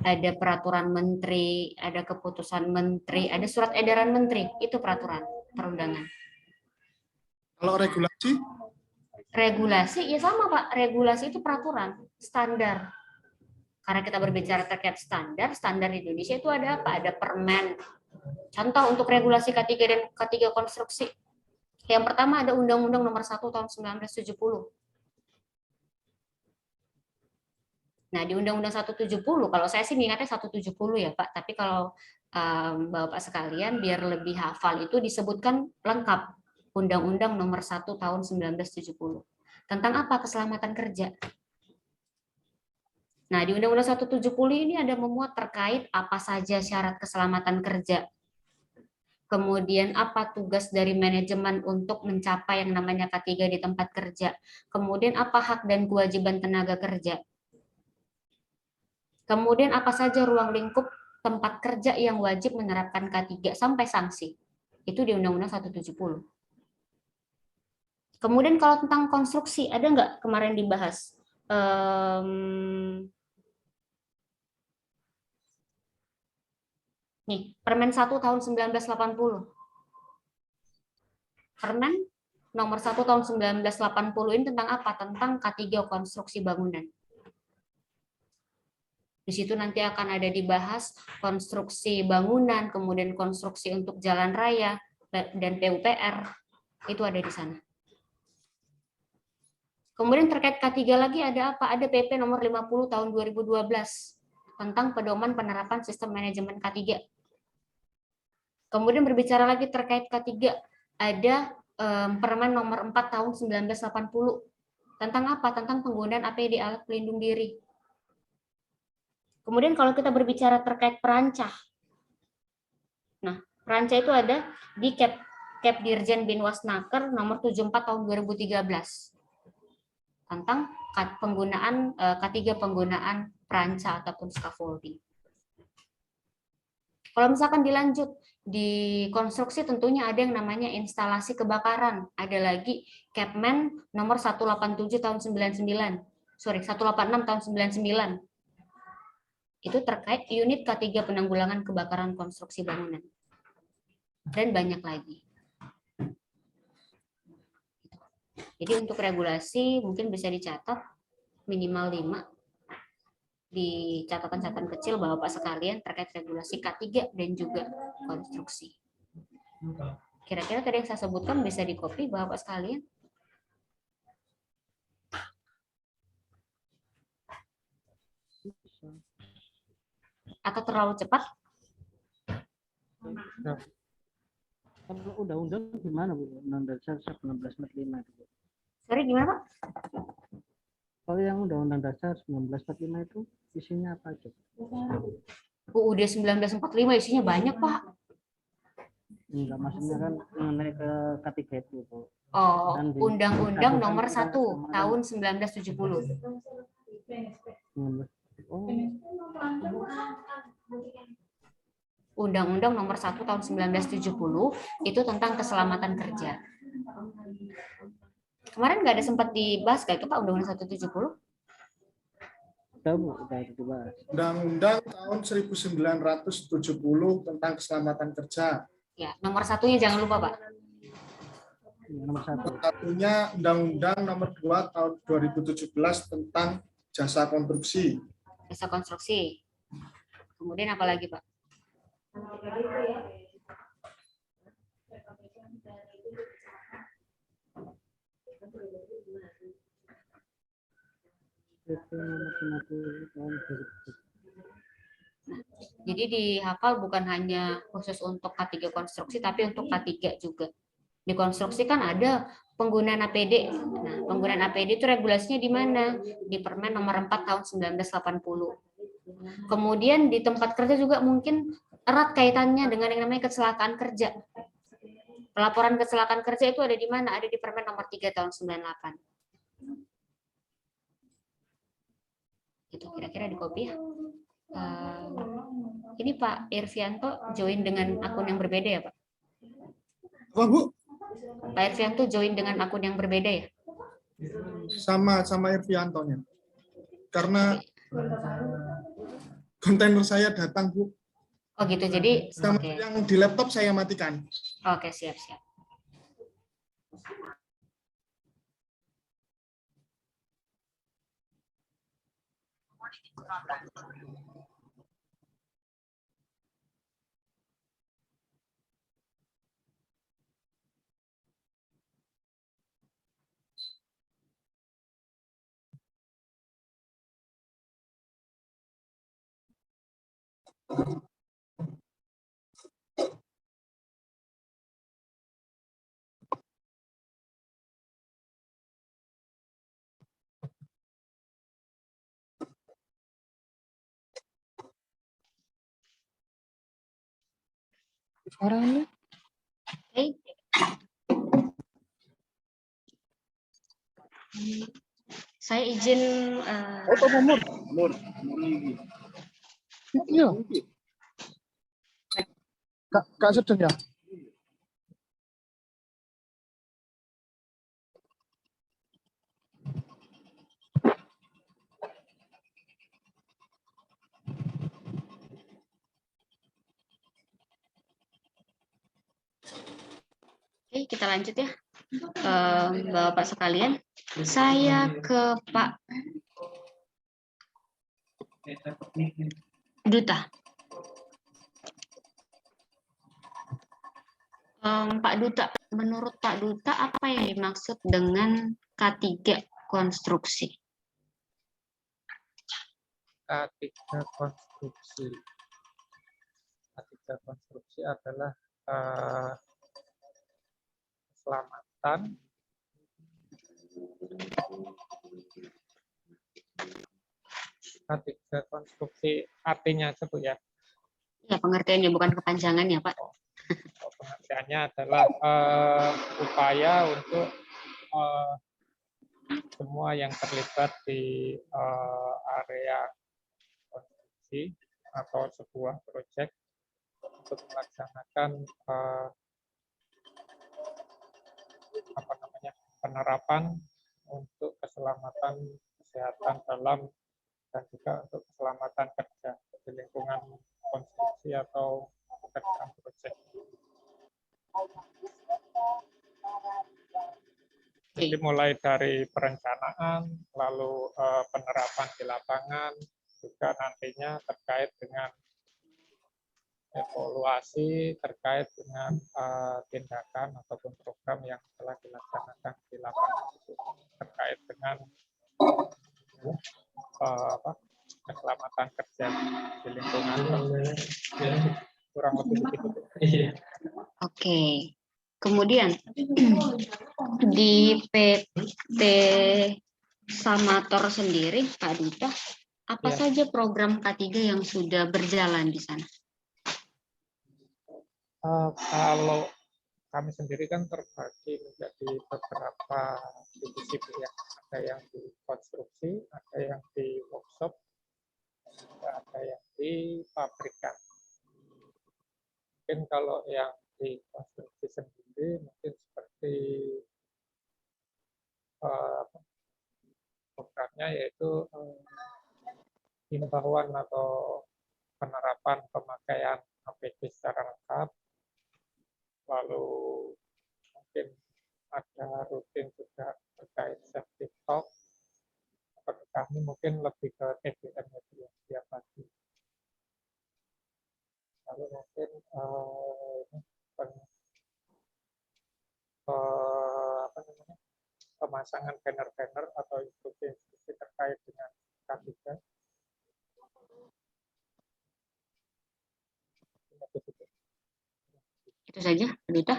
A: ada peraturan menteri, ada keputusan menteri, ada surat edaran menteri, itu peraturan perundangan.
E: Kalau regulasi?
A: Regulasi ya sama Pak, regulasi itu peraturan standar. Karena kita berbicara terkait standar, standar di Indonesia itu ada apa? Ada Permen. Contoh untuk regulasi K3 dan K3 konstruksi. Yang pertama ada Undang-Undang Nomor 1 Tahun 1970. Nah, di Undang-Undang 170, kalau saya sih ingatnya 170 ya Pak, tapi kalau Bapak sekalian biar lebih hafal itu disebutkan lengkap Undang-Undang Nomor 1 Tahun 1970. Tentang apa? Keselamatan kerja. Nah, di Undang-Undang 170 ini ada memuat terkait apa saja syarat keselamatan kerja. Kemudian apa tugas dari manajemen untuk mencapai yang namanya K3 di tempat kerja. Kemudian apa hak dan kewajiban tenaga kerja. Kemudian apa saja ruang lingkup tempat kerja yang wajib menerapkan K3 sampai sanksi. Itu di Undang-Undang 170. Kemudian kalau tentang konstruksi, ada nggak kemarin dibahas? Nih, Permen 1 tahun 1980. Permen nomor 1 tahun 1980 ini tentang apa? Tentang K3 konstruksi bangunan. Di situ nanti akan ada dibahas konstruksi bangunan, kemudian konstruksi untuk jalan raya, dan PUPR. Itu ada di sana. Kemudian terkait K3 lagi ada apa? Ada PP nomor 50 tahun 2012 tentang pedoman penerapan sistem manajemen K3. Kemudian berbicara lagi terkait K3, ada Permen nomor 4 tahun 1980. Tentang apa? Tentang penggunaan APD, alat pelindung diri. Kemudian kalau kita berbicara terkait perancah. Nah, perancah itu ada di Kep Dirjen Binwasnaker nomor 74 tahun 2013. Tentang penggunaan K3 penggunaan perancah ataupun scaffolding. Kalau misalkan dilanjut di konstruksi tentunya ada yang namanya instalasi kebakaran. Ada lagi Kepmen nomor 187 tahun 186 tahun 99. Itu terkait unit K3 penanggulangan kebakaran konstruksi bangunan. Dan banyak lagi. Jadi untuk regulasi mungkin bisa dicatat minimal 5 di catatan-catatan kecil Bapak sekalian terkait regulasi K3 dan juga konstruksi. Kira-kira tadi yang saya sebutkan bisa di-copy Bapak sekalian? Atau terlalu cepat?
C: Kalau undang-undang gimana Bu? Undang-undang dasar 1945 itu.
A: Sorry, gimana Pak?
C: Kalau yang Undang-Undang Dasar 1945 itu isinya apa aja?
A: UUD 1945 isinya banyak Pak.
C: Enggak, maksudnya kan mengenai ke K3 itu Bu.
A: Oh,
C: Dan di-
A: Undang-Undang
C: disahkan
A: nomor
C: kita
A: 1
C: kemarin.
A: tahun 1970.
C: Oh,
A: Undang-Undang nomor 1 tahun 1970 itu tentang keselamatan kerja. Kemarin nggak ada sempat dibahas kayak itu Pak Undang-Undang 170?
C: udah Bu, udah dibahas.
E: Undang-Undang tahun 1970 tentang keselamatan kerja.
A: Ya, nomor 1-nya jangan lupa Pak.
C: Nomor 1.
E: Satunya Undang-Undang nomor 2 tahun 2017 tentang jasa konstruksi.
A: Jasa konstruksi. Kemudian apa lagi Pak?
C: PP nomor 50 tahun 2017.
A: Jadi dihafal bukan hanya khusus untuk K3 konstruksi, tapi untuk K3 juga. Di konstruksi kan ada penggunaan APD. Nah, penggunaan APD itu regulasinya di mana? Di Permen nomor 4 tahun 1980. Kemudian di tempat kerja juga mungkin erat kaitannya dengan yang namanya kecelakaan kerja. Pelaporan kecelakaan kerja itu ada di mana? Ada di Permen nomor 3 tahun 98. Itu kira-kira di copy ya. Ini Pak Irvianto join dengan akun yang berbeda ya Pak?
E: Apa Bu?
A: Pak Irvianto join dengan akun yang berbeda ya?
E: Sama Irvianto-nya. Karena kontainer saya datang Bu.
A: Oh gitu, jadi oke.
E: Yang di laptop saya matikan.
A: Oke, siap-siap.
E: Orangnya
A: Oke. Saya izin
E: nomor. Iya. Kak sedang ya?
A: Oke, kita lanjut ya. Bapak sekalian, saya ke Pak Duta. Pak Duta, menurut Pak Duta apa yang dimaksud dengan K3 konstruksi?
B: K3 konstruksi. K3 konstruksi adalah keselamatan, K3 konstruksi artinya aja Bu ya.
A: Ya, pengertiannya bukan kepanjangan ya Pak.
B: Pengertiannya adalah upaya untuk semua yang terlibat di area konstruksi atau sebuah proyek untuk melaksanakan penerapan untuk keselamatan kesehatan dalam dan juga untuk keselamatan kerja di lingkungan konstruksi atau pekerjaan proyek. Jadi mulai dari perencanaan, lalu penerapan di lapangan, juga nantinya terkait dengan evaluasi terkait dengan tindakan ataupun program yang telah dilaksanakan di lapangan terkait dengan keselamatan kerja di lingkungan kurang lebih begitu.
A: Oke. Kemudian di PT Samator sendiri, Pak Duta, apa saja program K3 yang sudah berjalan di sana?
B: Kalau kami sendiri kan terbagi menjadi beberapa divisi ya. Ada yang di konstruksi, ada yang di workshop, ada yang di pabrikan. Mungkin kalau yang di konstruksi sendiri mungkin seperti programnya yaitu himbauan atau penerapan pemakaian APD secara lengkap, lalu mungkin ada rutin juga terkait safety talk. Bagi kami mungkin lebih ke TBM ya setiap pagi. Lalu mungkin pemasangan banner-banner atau instruksi terkait dengan K3.
A: Itu saja, Pak Duta.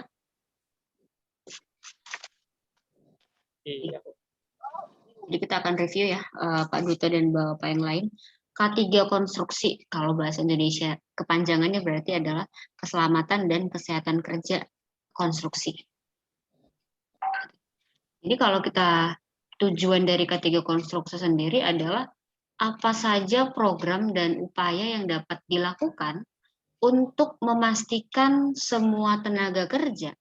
B: Iya.
A: Jadi kita akan review ya, Pak Duta dan Bapak yang lain. K3 konstruksi, kalau bahasa Indonesia kepanjangannya berarti adalah keselamatan dan kesehatan kerja konstruksi. Jadi kalau kita tujuan dari K3 konstruksi sendiri adalah apa saja program dan upaya yang dapat dilakukan untuk memastikan semua tenaga kerja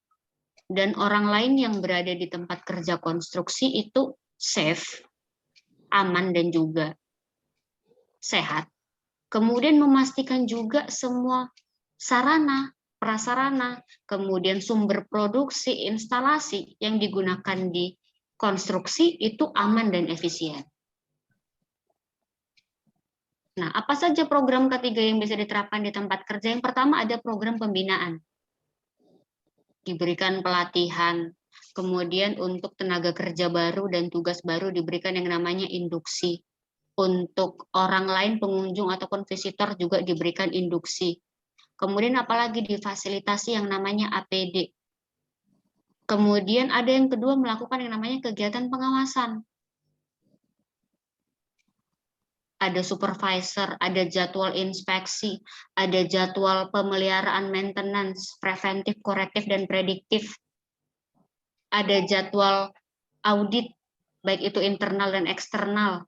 A: dan orang lain yang berada di tempat kerja konstruksi itu safe, aman dan juga sehat. Kemudian memastikan juga semua sarana, prasarana, kemudian sumber produksi, instalasi yang digunakan di konstruksi itu aman dan efisien. Nah, apa saja program K3 yang bisa diterapkan di tempat kerja? Yang pertama ada program pembinaan. Diberikan pelatihan, kemudian untuk tenaga kerja baru dan tugas baru diberikan yang namanya induksi. Untuk orang lain pengunjung ataupun visitor juga diberikan induksi. Kemudian apalagi difasilitasi yang namanya APD. Kemudian ada yang kedua melakukan yang namanya kegiatan pengawasan. Ada supervisor, ada jadwal inspeksi, ada jadwal pemeliharaan maintenance, preventif, korektif, dan prediktif. Ada jadwal audit, baik itu internal dan eksternal.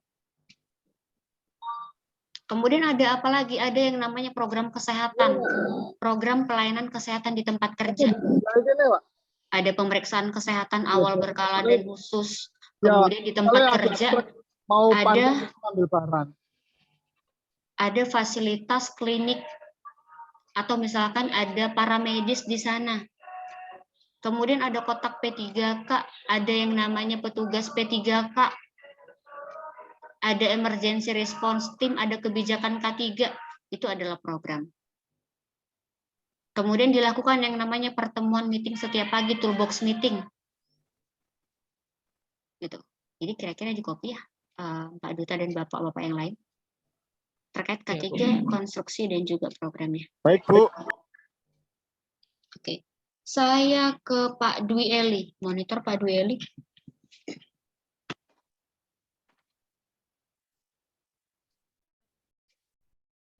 A: Kemudian ada apa lagi? Ada yang namanya program kesehatan, program pelayanan kesehatan di tempat kerja. Ada pemeriksaan kesehatan awal berkala dan khusus. Kemudian di tempat kerja ada fasilitas klinik atau misalkan ada paramedis di sana. Kemudian ada kotak P3K, ada yang namanya petugas P3K. ada emergency response team, ada kebijakan K3, itu adalah program. Kemudian dilakukan yang namanya pertemuan meeting setiap pagi, toolbox meeting. Gitu. Jadi kira-kira di copy ya, Pak Duta dan Bapak-Bapak yang lain. Terkait K3, konstruksi dan juga programnya.
E: Baik, Bu.
A: Oke. Saya ke Pak Dwi Eli. Monitor Pak Dwi Eli.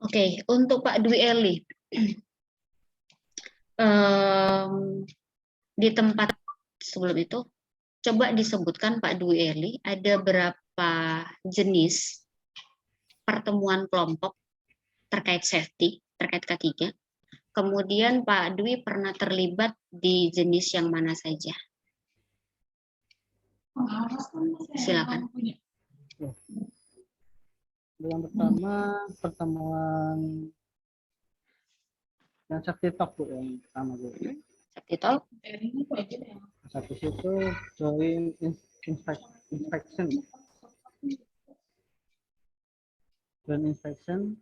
A: Oke, untuk Pak Dwi Eli. Di tempat sebelum itu, coba disebutkan Pak Dwi Eli, ada berapa jenis pertemuan kelompok terkait safety, terkait K3. Kemudian Pak Dwi pernah terlibat di jenis yang mana saja? Silakan.
C: Yang pertama pertemuan yang safety talk, Bu, yang pertama, Bu.
A: Safety talk.
C: Habis itu join inspection. Join inspection.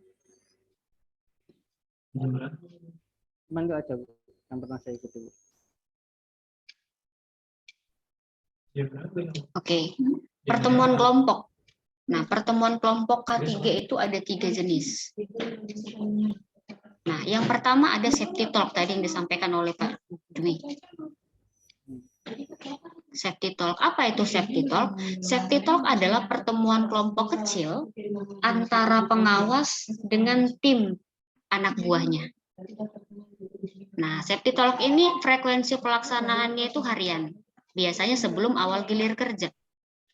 C: Cuman nggak aja, Bu, yang pernah saya ikuti, Bu.
A: Oke. Pertemuan kelompok. Nah, pertemuan kelompok K3 itu ada 3 jenis. Nah, yang pertama ada safety talk tadi yang disampaikan oleh Pak Dwi. Safety talk, apa itu safety talk? Safety talk adalah pertemuan kelompok kecil antara pengawas dengan tim anak buahnya. Nah, safety talk ini frekuensi pelaksanaannya itu harian. Biasanya sebelum awal gilir kerja.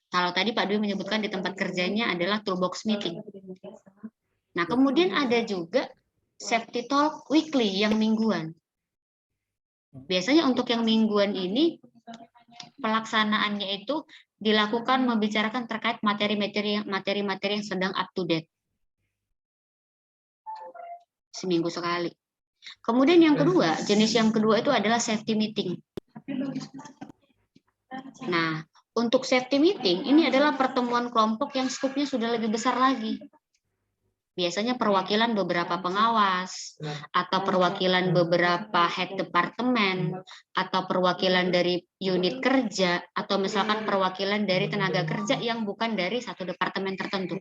A: Kalau tadi Pak Dwi menyebutkan di tempat kerjanya adalah toolbox meeting. Nah, kemudian ada juga safety talk weekly yang mingguan. Biasanya untuk yang mingguan ini pelaksanaannya itu dilakukan membicarakan terkait materi-materi yang sedang up to date. Seminggu sekali. Kemudian yang kedua, jenis yang kedua itu adalah safety meeting. Nah, untuk safety meeting ini adalah pertemuan kelompok yang skupnya sudah lebih besar lagi. Biasanya perwakilan beberapa pengawas, atau perwakilan beberapa head departemen, atau perwakilan dari unit kerja, atau misalkan perwakilan dari tenaga kerja yang bukan dari satu departemen tertentu.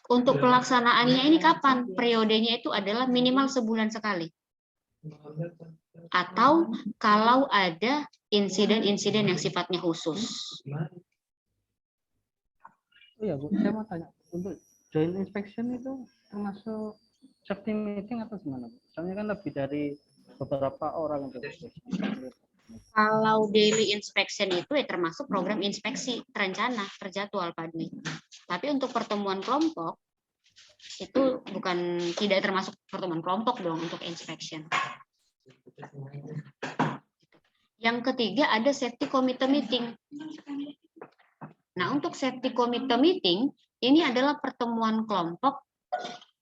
A: Untuk pelaksanaannya ini kapan? Periodenya itu adalah minimal sebulan sekali. Atau kalau ada insiden-insiden yang sifatnya khusus.
C: Oh ya, Bu, saya mau tanya, untuk joint inspection itu termasuk safety meeting atau gimana, Bu? Soalnya kan lebih dari beberapa orang untuk
A: Kalau daily inspection itu ya termasuk program inspeksi terencana terjadwal Pak Dwi. Tapi untuk pertemuan kelompok itu tidak termasuk pertemuan kelompok dong untuk inspection. Yang ketiga ada safety committee meeting. Nah, untuk safety committee meeting ini adalah pertemuan kelompok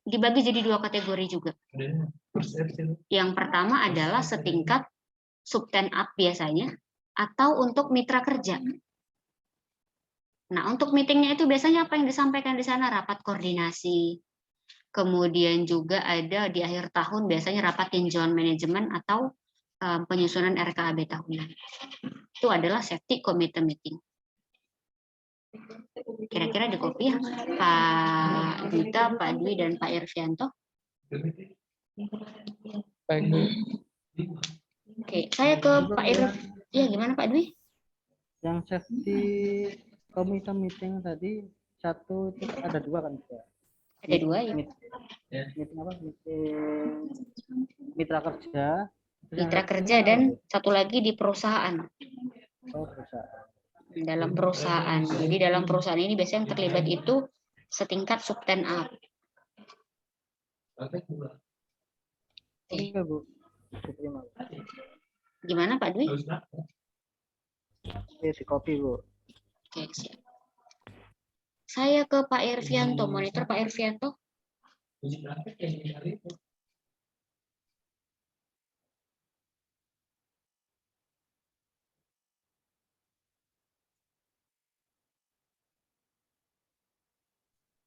A: dibagi jadi 2 kategori juga. Yang pertama adalah setingkat subten up biasanya atau untuk mitra kerja. Nah, untuk meetingnya itu biasanya apa yang disampaikan di sana? Rapat koordinasi. Kemudian juga ada di akhir tahun biasanya rapat tinjauan manajemen atau penyusunan RKAB tahunan. Itu adalah safety committee meeting. Kira-kira di copy ya, Pak Duta, Pak Dwi, dan Pak Irvianto. Oke, saya ke Pak Irvianto. Ya, gimana Pak Dwi?
C: yang safety committee meeting tadi satu itu ada 2 kan, Bu?
A: Ada 2 ya.
C: Meeting apa? Meeting mitra kerja.
A: Mitra kerja dan satu lagi di perusahaan.
C: Oh, perusahaan.
A: Dalam perusahaan. Jadi dalam perusahaan ini biasanya yang terlibat itu setingkat subten up.
C: Iya, Bu. Terima.
A: Gimana Pak Dwi?
C: Di copy, Bu.
A: Oke, siap. Saya ke Pak Irvianto, monitor Pak Irvianto.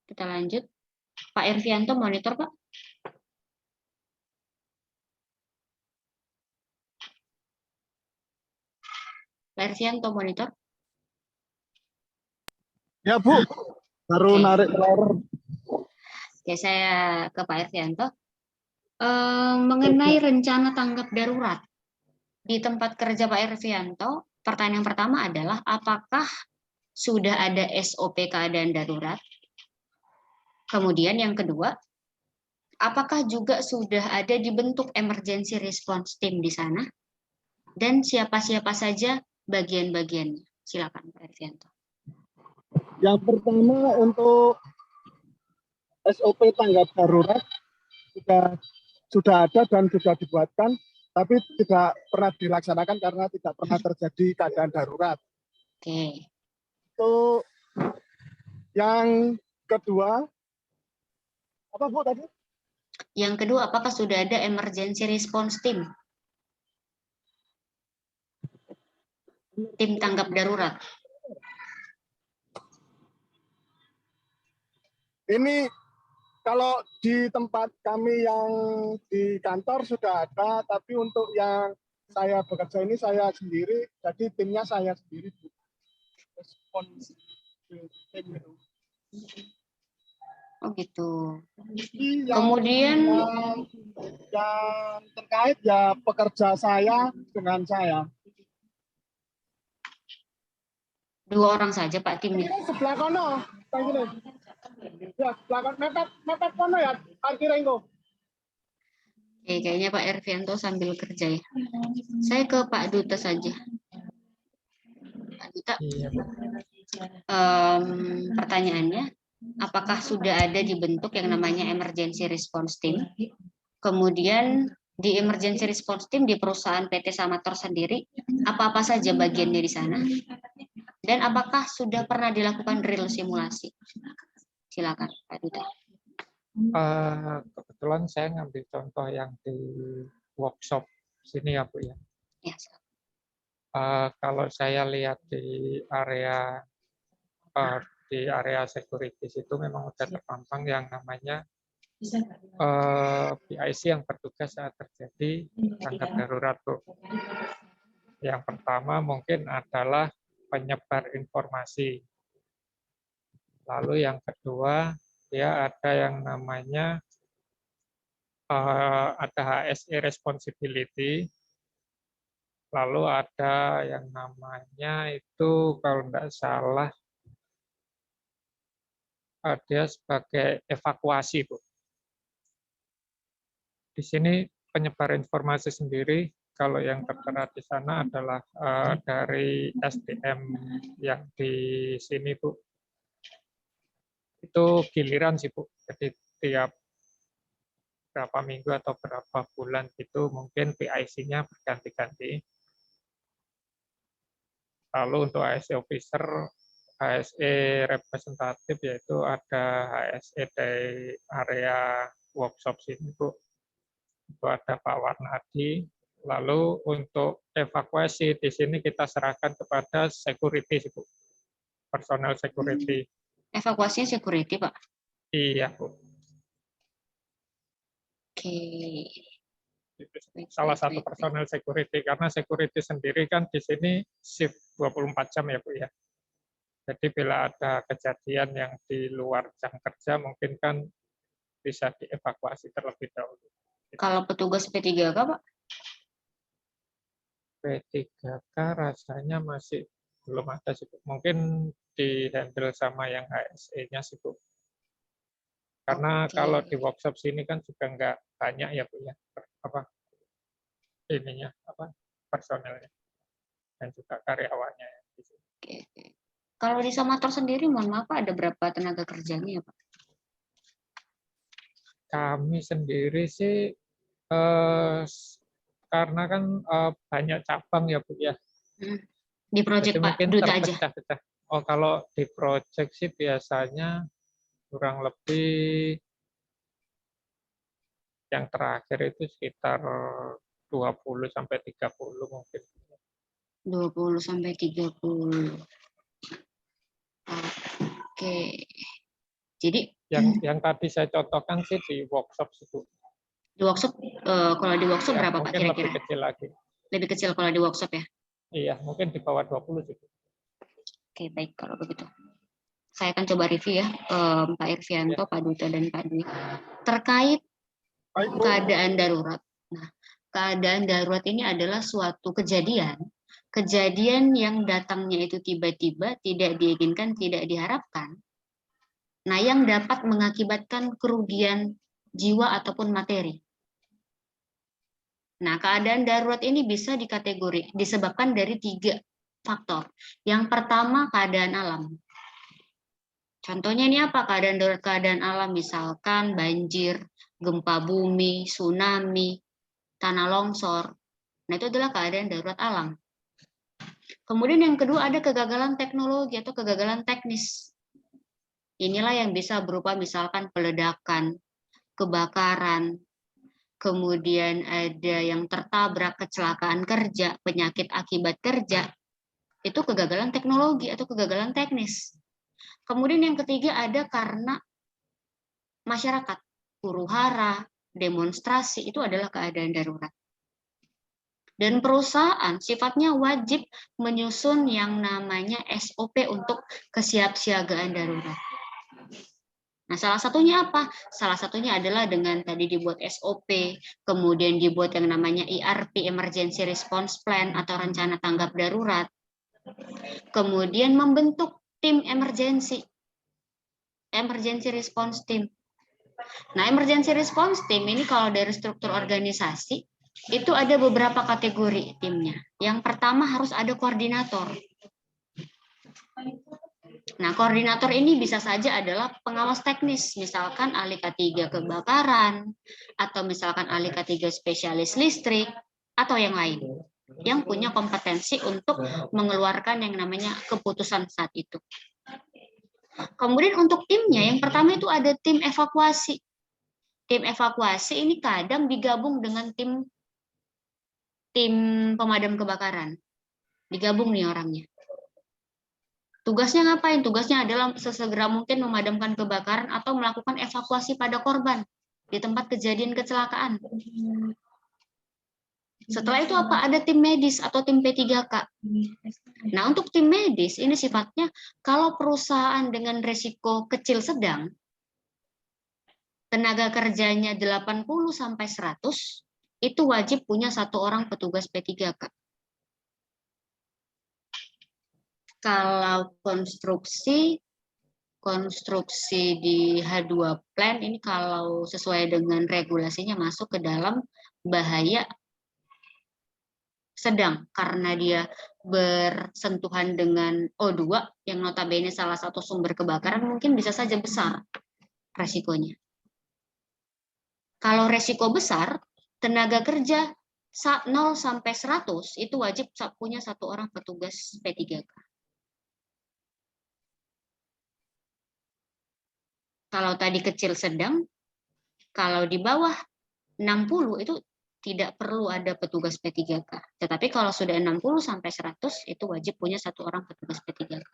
A: Kita lanjut. Pak Ervianto monitor, Pak. Pak Ervianto monitor.
E: Ya Bu, baru
A: Oke.
E: narik layar.
A: Oke, saya ke Pak Ervianto. Mengenai rencana tanggap darurat di tempat kerja Pak Ervianto, pertanyaan yang pertama adalah apakah sudah ada SOP keadaan darurat? Kemudian yang kedua, apakah juga sudah ada dibentuk emergency response team di sana? Dan siapa-siapa saja bagian-bagiannya? Silakan Pak Ervianto.
E: Yang pertama untuk SOP tanggap darurat sudah ada dan sudah dibuatkan, tapi tidak pernah dilaksanakan karena tidak pernah terjadi keadaan darurat.
A: Oke.
E: Untuk yang kedua, apa Bu tadi?
A: Yang kedua, apakah sudah ada emergency response team? Tim tanggap darurat.
E: Ini kalau di tempat kami yang di kantor sudah ada, tapi untuk yang saya bekerja ini saya sendiri, jadi timnya saya sendiri. Respons tim itu.
A: Oh gitu.
E: Yang,
A: Kemudian
E: yang terkait ya pekerja saya dengan saya.
A: 2 orang saja Pak timnya.
E: Ini sebelah kono, gini. Ya, sebelah kono, mepet kono ya, parkir engko.
A: Oke, kayaknya Pak Ervianto sambil kerja ya. Saya ke Pak Duta saja. Pak Duta,
B: Iya,
A: pertanyaannya, apakah sudah ada dibentuk yang namanya emergency response team? Kemudian di emergency response team di perusahaan PT Samator sendiri, apa-apa saja bagiannya di sana? Dan apakah sudah pernah dilakukan drill simulasi? Silakan Pak Duta.
B: kebetulan saya ngambil contoh yang di workshop sini ya Bu ya.
A: Ya,
B: Kalau saya lihat di area security itu memang sudah terpampang yang namanya PIC yang bertugas saat terjadi tanggap darurat Bu. Yang pertama mungkin adalah penyebar informasi. Lalu yang kedua ya ada yang namanya ada HSE responsibility. Lalu ada yang namanya itu kalau tidak salah dia sebagai evakuasi, Bu. Di sini penyebar informasi sendiri, kalau yang tertera di sana adalah dari SDM yang di sini, Bu. Itu giliran sih, Bu. Jadi tiap berapa minggu atau berapa bulan itu mungkin PIC-nya berganti-ganti. Lalu untuk HSE officer, HSE representatif yaitu ada HSE dari area workshop sini, Bu. Itu ada Pak Warnadi. Lalu untuk evakuasi di sini kita serahkan kepada security, Bu. Personel security.
A: Evakuasinya security, Pak.
B: Iya, Bu.
A: Oke.
B: Salah satu personel security karena security sendiri kan di sini shift 24 jam ya, Bu ya. Jadi bila ada kejadian yang di luar jam kerja mungkin kan bisa dievakuasi terlebih dahulu.
A: Kalau petugas P3K, Pak?
B: P3K rasanya masih belum ada sih, Bu. Mungkin di-handle sama yang HSE-nya sih, Bu. Karena kalau di workshop sini kan juga nggak banyak ya, Bu ya. Personelnya dan juga karyawannya.
A: Oke. Kalau di Samator sendiri, mohon maaf, ada berapa tenaga kerjanya ya, Pak?
B: Kami sendiri sih karena kan banyak cabang ya, Bu ya.
A: Di proyek
B: jadi
A: Pak
B: mungkin
A: Duta aja.
B: terpecah-pecah. Oh, kalau di proyek sih biasanya kurang lebih yang terakhir itu sekitar 20 sampai 30 mungkin.
A: 20 sampai 30. Oke. Jadi
B: Yang tadi saya contohkan sih di workshop itu.
A: di workshop, kalau di workshop
B: Ya,
A: berapa Pak
B: mungkin lebih
A: kira-kira?
B: kecil lagi.
A: Lebih kecil kalau di workshop ya?
B: Iya, mungkin di bawah 20 sih.
A: Oke, baik kalau begitu. Saya akan coba review ya, Pak Irvianto, Pak Duta, dan Pak Dwi. Terkait
E: Baik, Bu.
A: keadaan darurat. Nah, keadaan darurat ini adalah suatu kejadian yang datangnya itu tiba-tiba, tidak diinginkan, tidak diharapkan. Nah, yang dapat mengakibatkan kerugian jiwa ataupun materi. Nah, keadaan darurat ini bisa disebabkan dari 3 faktor. Yang pertama, keadaan alam. Contohnya ini apa? Keadaan darurat, keadaan alam, misalkan banjir, gempa bumi, tsunami, tanah longsor. Nah, itu adalah keadaan darurat alam. Kemudian yang kedua ada kegagalan teknologi atau kegagalan teknis. Inilah yang bisa berupa misalkan peledakan, kebakaran, kemudian ada yang tertabrak, kecelakaan kerja, penyakit akibat kerja. Itu kegagalan teknologi atau kegagalan teknis. Kemudian yang ketiga ada karena masyarakat, huru-hara, demonstrasi, itu adalah keadaan darurat. Dan perusahaan sifatnya wajib menyusun yang namanya SOP untuk kesiapsiagaan darurat. Nah, salah satunya apa? Salah satunya adalah dengan tadi dibuat SOP, kemudian dibuat yang namanya ERP, Emergency Response Plan, atau rencana tanggap darurat. Kemudian membentuk tim emergency response team. Nah, emergency response team ini kalau dari struktur organisasi, itu ada beberapa kategori timnya. Yang pertama harus ada koordinator. Nah, koordinator ini bisa saja adalah pengawas teknis, misalkan ahli K3 kebakaran, atau misalkan ahli K3 spesialis listrik, atau yang lain, yang punya kompetensi untuk mengeluarkan yang namanya keputusan saat itu. Kemudian untuk timnya, yang pertama itu ada tim evakuasi. Tim evakuasi ini kadang digabung dengan tim pemadam kebakaran. Digabung nih orangnya. Tugasnya ngapain? Tugasnya adalah sesegera mungkin memadamkan kebakaran atau melakukan evakuasi pada korban di tempat kejadian kecelakaan. Setelah itu apa? Ada tim medis atau tim P3K. Nah, untuk tim medis ini sifatnya kalau perusahaan dengan resiko kecil sedang, tenaga kerjanya 80 sampai 100, itu wajib punya 1 orang petugas P3K. Kalau konstruksi di H2 plan ini kalau sesuai dengan regulasinya masuk ke dalam bahaya sedang karena dia bersentuhan dengan O2 yang notabene salah satu sumber kebakaran, mungkin bisa saja besar resikonya. Kalau resiko besar, tenaga kerja 0 sampai 100 itu wajib punya 1 orang petugas P3K. Kalau tadi kecil sedang, kalau di bawah 60 itu tidak perlu ada petugas P3K. Tetapi kalau sudah 60 sampai 100 itu wajib punya 1 orang petugas P3K.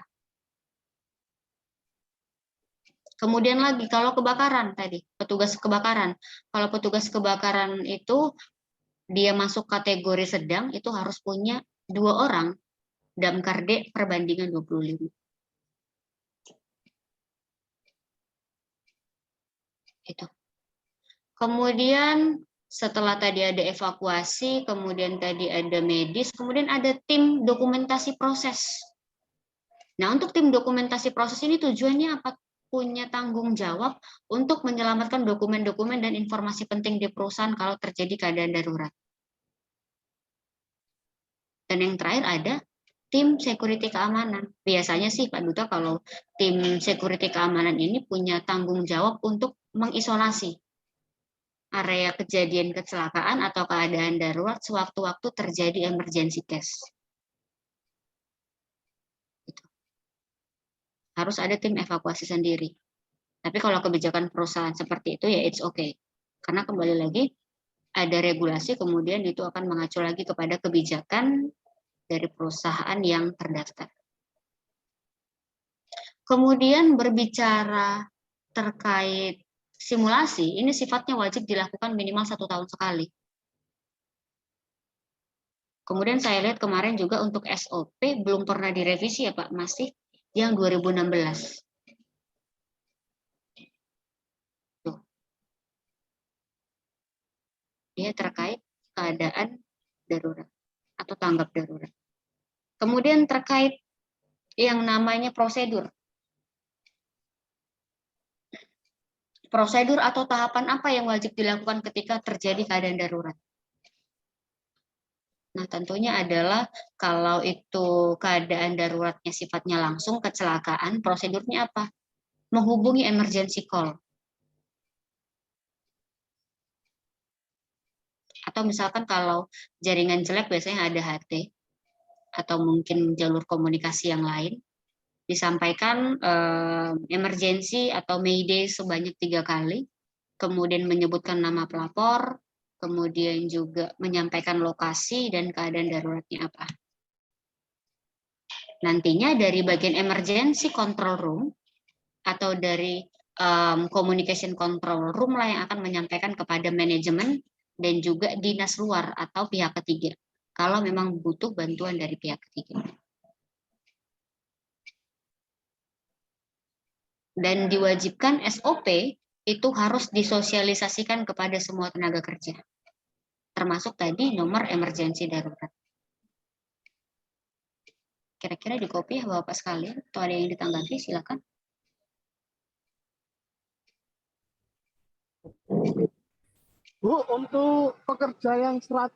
A: Kemudian lagi kalau kebakaran tadi, petugas kebakaran. Kalau petugas kebakaran itu dia masuk kategori sedang, itu harus punya 2 orang Damkar-D perbandingan 25. Itu. Kemudian setelah tadi ada evakuasi, kemudian tadi ada medis, kemudian ada tim dokumentasi proses. Nah, untuk tim dokumentasi proses ini tujuannya apa? Punya tanggung jawab untuk menyelamatkan dokumen-dokumen dan informasi penting di perusahaan kalau terjadi keadaan darurat. Dan yang terakhir ada tim security keamanan. Biasanya sih Pak Duta kalau tim security keamanan ini punya tanggung jawab untuk mengisolasi area kejadian kecelakaan atau keadaan darurat sewaktu-waktu terjadi emergency case. Harus ada tim evakuasi sendiri. Tapi kalau kebijakan perusahaan seperti itu ya it's okay. Karena kembali lagi ada regulasi kemudian itu akan mengacu lagi kepada kebijakan dari perusahaan yang terdaftar. Kemudian berbicara terkait simulasi, ini sifatnya wajib dilakukan minimal 1 tahun sekali. Kemudian saya lihat kemarin juga untuk SOP belum pernah direvisi ya Pak, masih yang 2016. Tuh. Dia terkait keadaan darurat atau tanggap darurat. Kemudian terkait yang namanya prosedur. Prosedur atau tahapan apa yang wajib dilakukan ketika terjadi keadaan darurat? Nah, tentunya adalah kalau itu keadaan daruratnya sifatnya langsung kecelakaan, prosedurnya apa? Menghubungi emergency call. Atau misalkan kalau jaringan jelek biasanya ada HT atau mungkin jalur komunikasi yang lain. Disampaikan emergency atau mayday sebanyak 3 kali, kemudian menyebutkan nama pelapor, kemudian juga menyampaikan lokasi dan keadaan daruratnya apa. Nantinya dari bagian emergency control room atau dari communication control room lah yang akan menyampaikan kepada manajemen dan juga dinas luar atau pihak ketiga kalau memang butuh bantuan dari pihak ketiga. Dan diwajibkan SOP itu harus disosialisasikan kepada semua tenaga kerja. Termasuk tadi nomor emergensi darurat. Kira-kira di copy ya Bapak sekalian, atau ada yang ditanggapi silakan.
F: Bu, untuk pekerja yang 100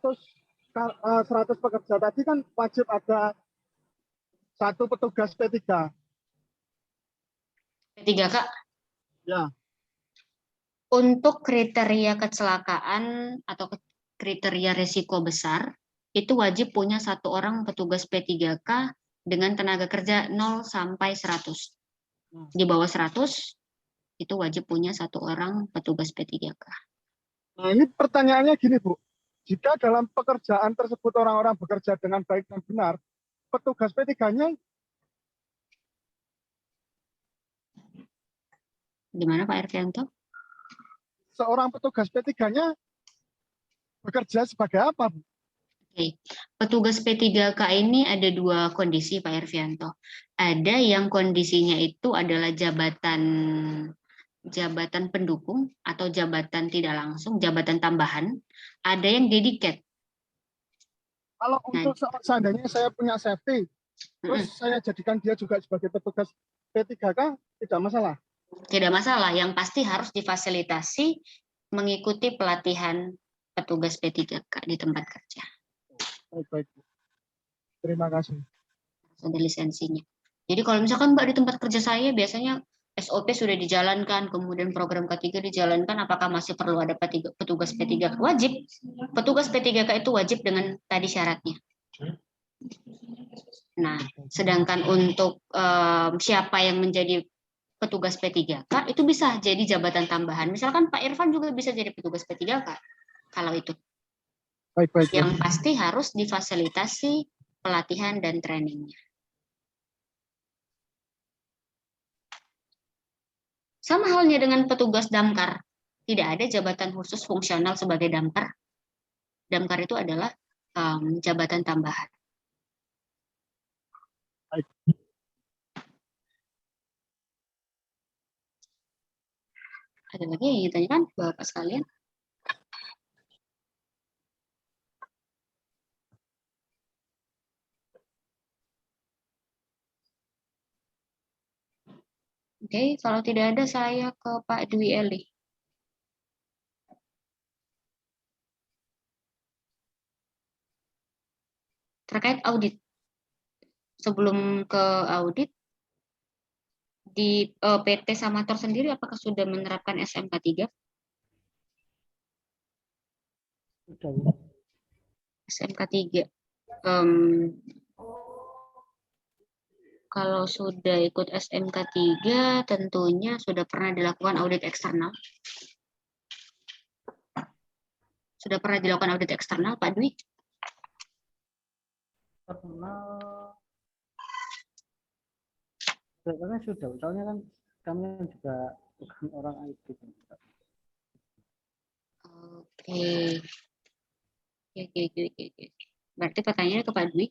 F: pekerja tadi kan wajib ada 1 petugas P3.
A: P3 Kak,
F: Ya,
A: untuk kriteria kecelakaan atau kriteria risiko besar, itu wajib punya 1 orang petugas P3K dengan tenaga kerja 0 sampai 100. Di bawah 100, itu wajib punya 1 orang petugas P3K.
F: nah ini pertanyaannya gini Bu, jika dalam pekerjaan tersebut orang-orang bekerja dengan baik dan benar, petugas P3-nya
A: Gimana Pak Ervianto?
F: seorang petugas P3-nya bekerja sebagai apa Bu?
A: Oke. Petugas P3K ini ada 2 kondisi Pak Ervianto. Ada yang kondisinya itu adalah jabatan pendukung atau jabatan tidak langsung, jabatan tambahan. Ada yang dedicated.
F: Kalau untuk seandainya saya punya safety, terus saya jadikan dia juga sebagai petugas P3K, tidak masalah?
A: Tidak masalah, yang pasti harus difasilitasi mengikuti pelatihan petugas P3K di tempat kerja.
F: Baik. Terima kasih.
A: Ada lisensinya. Jadi kalau misalkan Mbak di tempat kerja saya biasanya SOP sudah dijalankan, kemudian program K3 dijalankan, apakah masih perlu ada petugas P3K? Wajib. Petugas P3K itu wajib dengan tadi syaratnya. Nah, sedangkan untuk siapa yang menjadi petugas P3K itu bisa jadi jabatan tambahan. Misalkan Pak Irfan juga bisa jadi petugas P3K kalau itu.
F: Baik.
A: Yang pasti harus difasilitasi pelatihan dan trainingnya. Sama halnya dengan petugas damkar. Tidak ada jabatan khusus fungsional sebagai damkar. Damkar itu adalah jabatan tambahan.
F: Baik.
A: Ada lagi yang ditanyakan Bapak sekalian? Oke, kalau tidak ada saya ke Pak Dwi Eli. Terkait audit. Sebelum ke audit, di PT Samator sendiri apakah sudah menerapkan SMK 3?
C: Sudah, Bu.
A: SMK 3. Kalau sudah ikut SMK 3, tentunya sudah pernah dilakukan audit eksternal. Sudah pernah dilakukan audit eksternal, Pak Dwi?
C: Kayaknya sudah, soalnya kan kami juga bukan orang IT.
A: Oke. Oke. Berarti pertanyaannya ke Pak Dwi,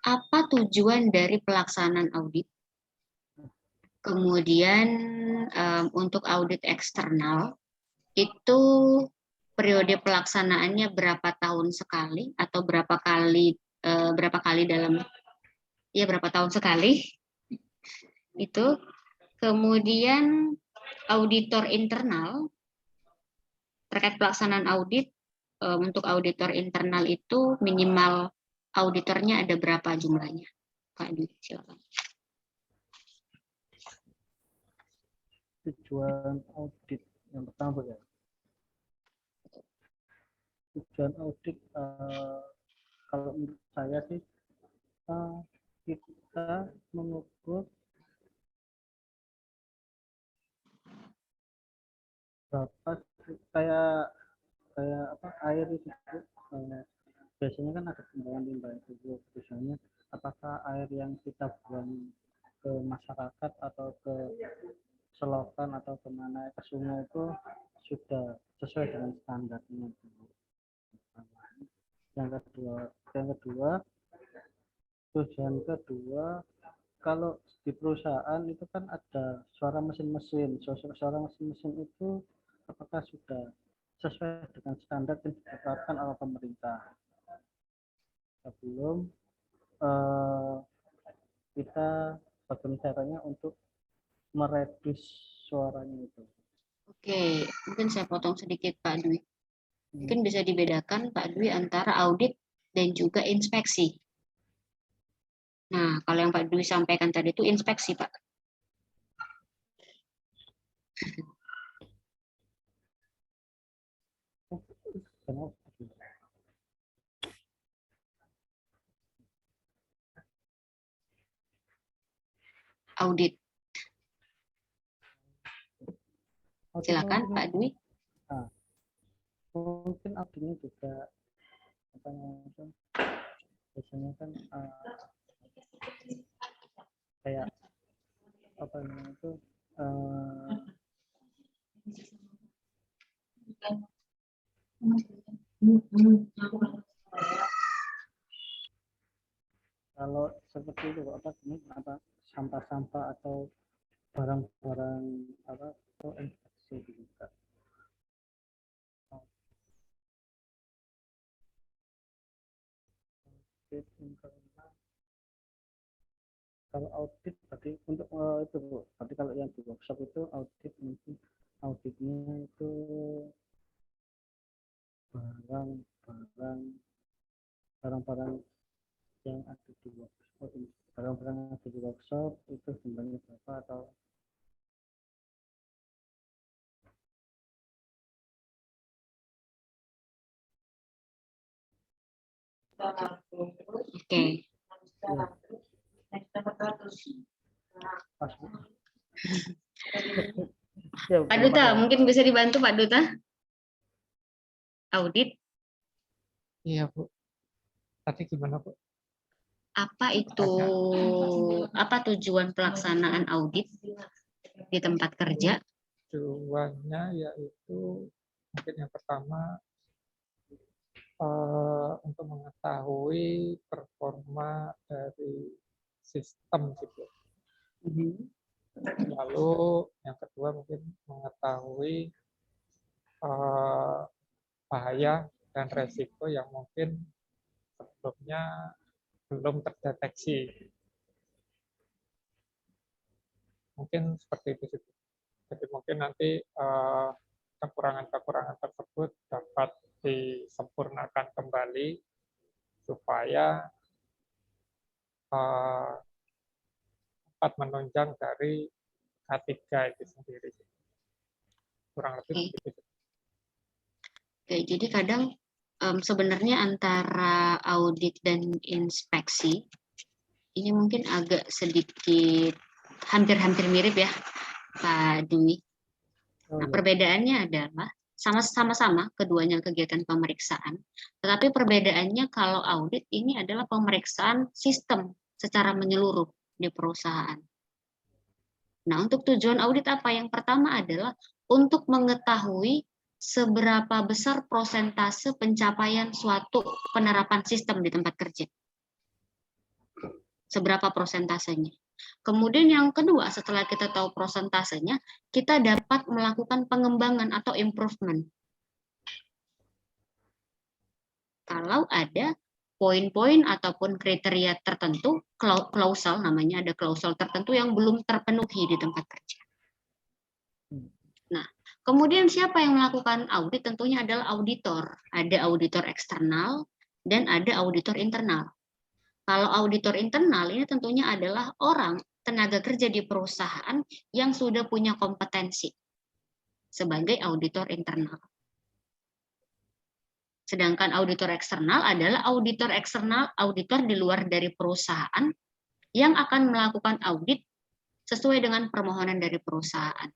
A: apa tujuan dari pelaksanaan audit? Kemudian untuk audit eksternal itu periode pelaksanaannya berapa tahun sekali atau berapa kali dalam berapa tahun sekali itu. Kemudian auditor internal terkait pelaksanaan audit, untuk auditor internal itu minimal auditornya ada berapa jumlahnya? Pak Dwi, silakan.
C: Tujuan audit yang pertama ya. Tujuan audit kalau menurut saya sih kita mengukur berapa kayak apa air itu biasanya kan ada timbangan itu misalnya apakah air yang kita buang ke masyarakat atau ke selokan atau kemana ke sungai itu sudah sesuai dengan standarnya. Yang kedua tujuan kedua, kalau di perusahaan itu kan ada suara mesin-mesin itu apakah sudah sesuai dengan standar yang ditetapkan oleh pemerintah. Sebelum kita bagaimana caranya untuk meredus suaranya itu.
A: Oke, mungkin saya potong sedikit Pak Dwi. Mungkin bisa dibedakan Pak Dwi antara audit dan juga inspeksi. Nah, kalau yang Pak Dwi sampaikan tadi itu inspeksi, Pak. Audit. Silakan Pak Dwi.
C: Mungkin auditnya juga apa namanya, biasanya kan kayak apa namanya itu kalau seperti itu apa sampah-sampah atau barang-barang apa itu infeksi juga. Kalau audit berarti untuk itu Bu, berarti kalau yang di workshop itu audit mungkin auditnya itu barang-barang yang ada di workshop, barang-barang yang ada di workshop itu jumlahnya berapa atau
A: Oke.
C: pas Bu? Ya,
A: Pak Duta, mungkin bisa dibantu Pak Duta? Audit.
B: Iya, Bu. Tadi gimana, Bu?
A: Apa itu, apa tujuan pelaksanaan audit di tempat kerja?
B: Tujuannya yaitu mungkin yang pertama untuk mengetahui performa dari sistem gitu. Lalu yang kedua mungkin mengetahui bahaya dan resiko yang mungkin sebelumnya belum terdeteksi. Mungkin seperti itu sih. Jadi mungkin nanti kekurangan-kekurangan tersebut dapat disempurnakan kembali supaya dapat menunjang dari K3 itu sendiri. Kurang lebih begitu.
A: Oke, jadi kadang sebenarnya antara audit dan inspeksi ini mungkin agak sedikit hampir-hampir mirip ya Pak Dwi. Nah, perbedaannya adalah sama-sama keduanya kegiatan pemeriksaan, tetapi perbedaannya kalau audit ini adalah pemeriksaan sistem secara menyeluruh di perusahaan. Nah, untuk tujuan audit apa? Yang pertama adalah untuk mengetahui seberapa besar prosentase pencapaian suatu penerapan sistem di tempat kerja. Seberapa prosentasenya. Kemudian yang kedua, setelah kita tahu prosentasenya, kita dapat melakukan pengembangan atau improvement. Kalau ada poin-poin ataupun kriteria tertentu, klausal namanya, ada klausal tertentu yang belum terpenuhi di tempat kerja. Nah, kemudian siapa yang melakukan audit? Tentunya adalah auditor. Ada auditor eksternal dan ada auditor internal. Kalau auditor internal ini tentunya adalah orang tenaga kerja di perusahaan yang sudah punya kompetensi sebagai auditor internal. Sedangkan auditor eksternal adalah auditor eksternal, auditor di luar dari perusahaan yang akan melakukan audit sesuai dengan permohonan dari perusahaan.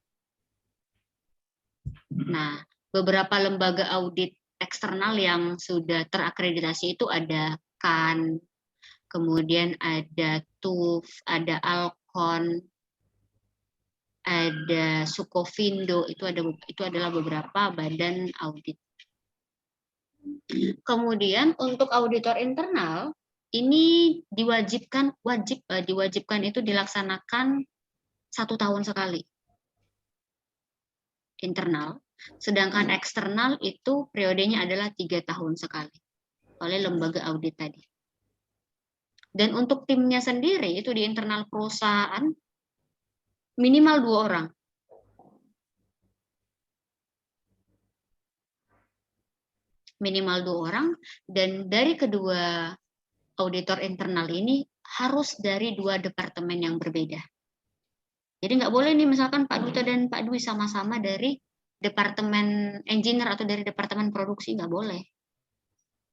A: Nah, beberapa lembaga audit eksternal yang sudah terakreditasi itu ada CAN, kemudian ada TUF, ada Alcon, ada Sukovindo, itu adalah beberapa badan audit. Kemudian untuk auditor internal ini diwajibkan itu dilaksanakan 1 tahun sekali internal, sedangkan eksternal itu periodenya adalah 3 tahun sekali oleh lembaga audit tadi. Dan untuk timnya sendiri itu di internal perusahaan minimal 2 orang. Minimal 2 orang, dan dari kedua auditor internal ini harus dari 2 departemen yang berbeda. Jadi nggak boleh nih misalkan Pak Duta dan Pak Dwi sama-sama dari departemen engineer atau dari departemen produksi, nggak boleh.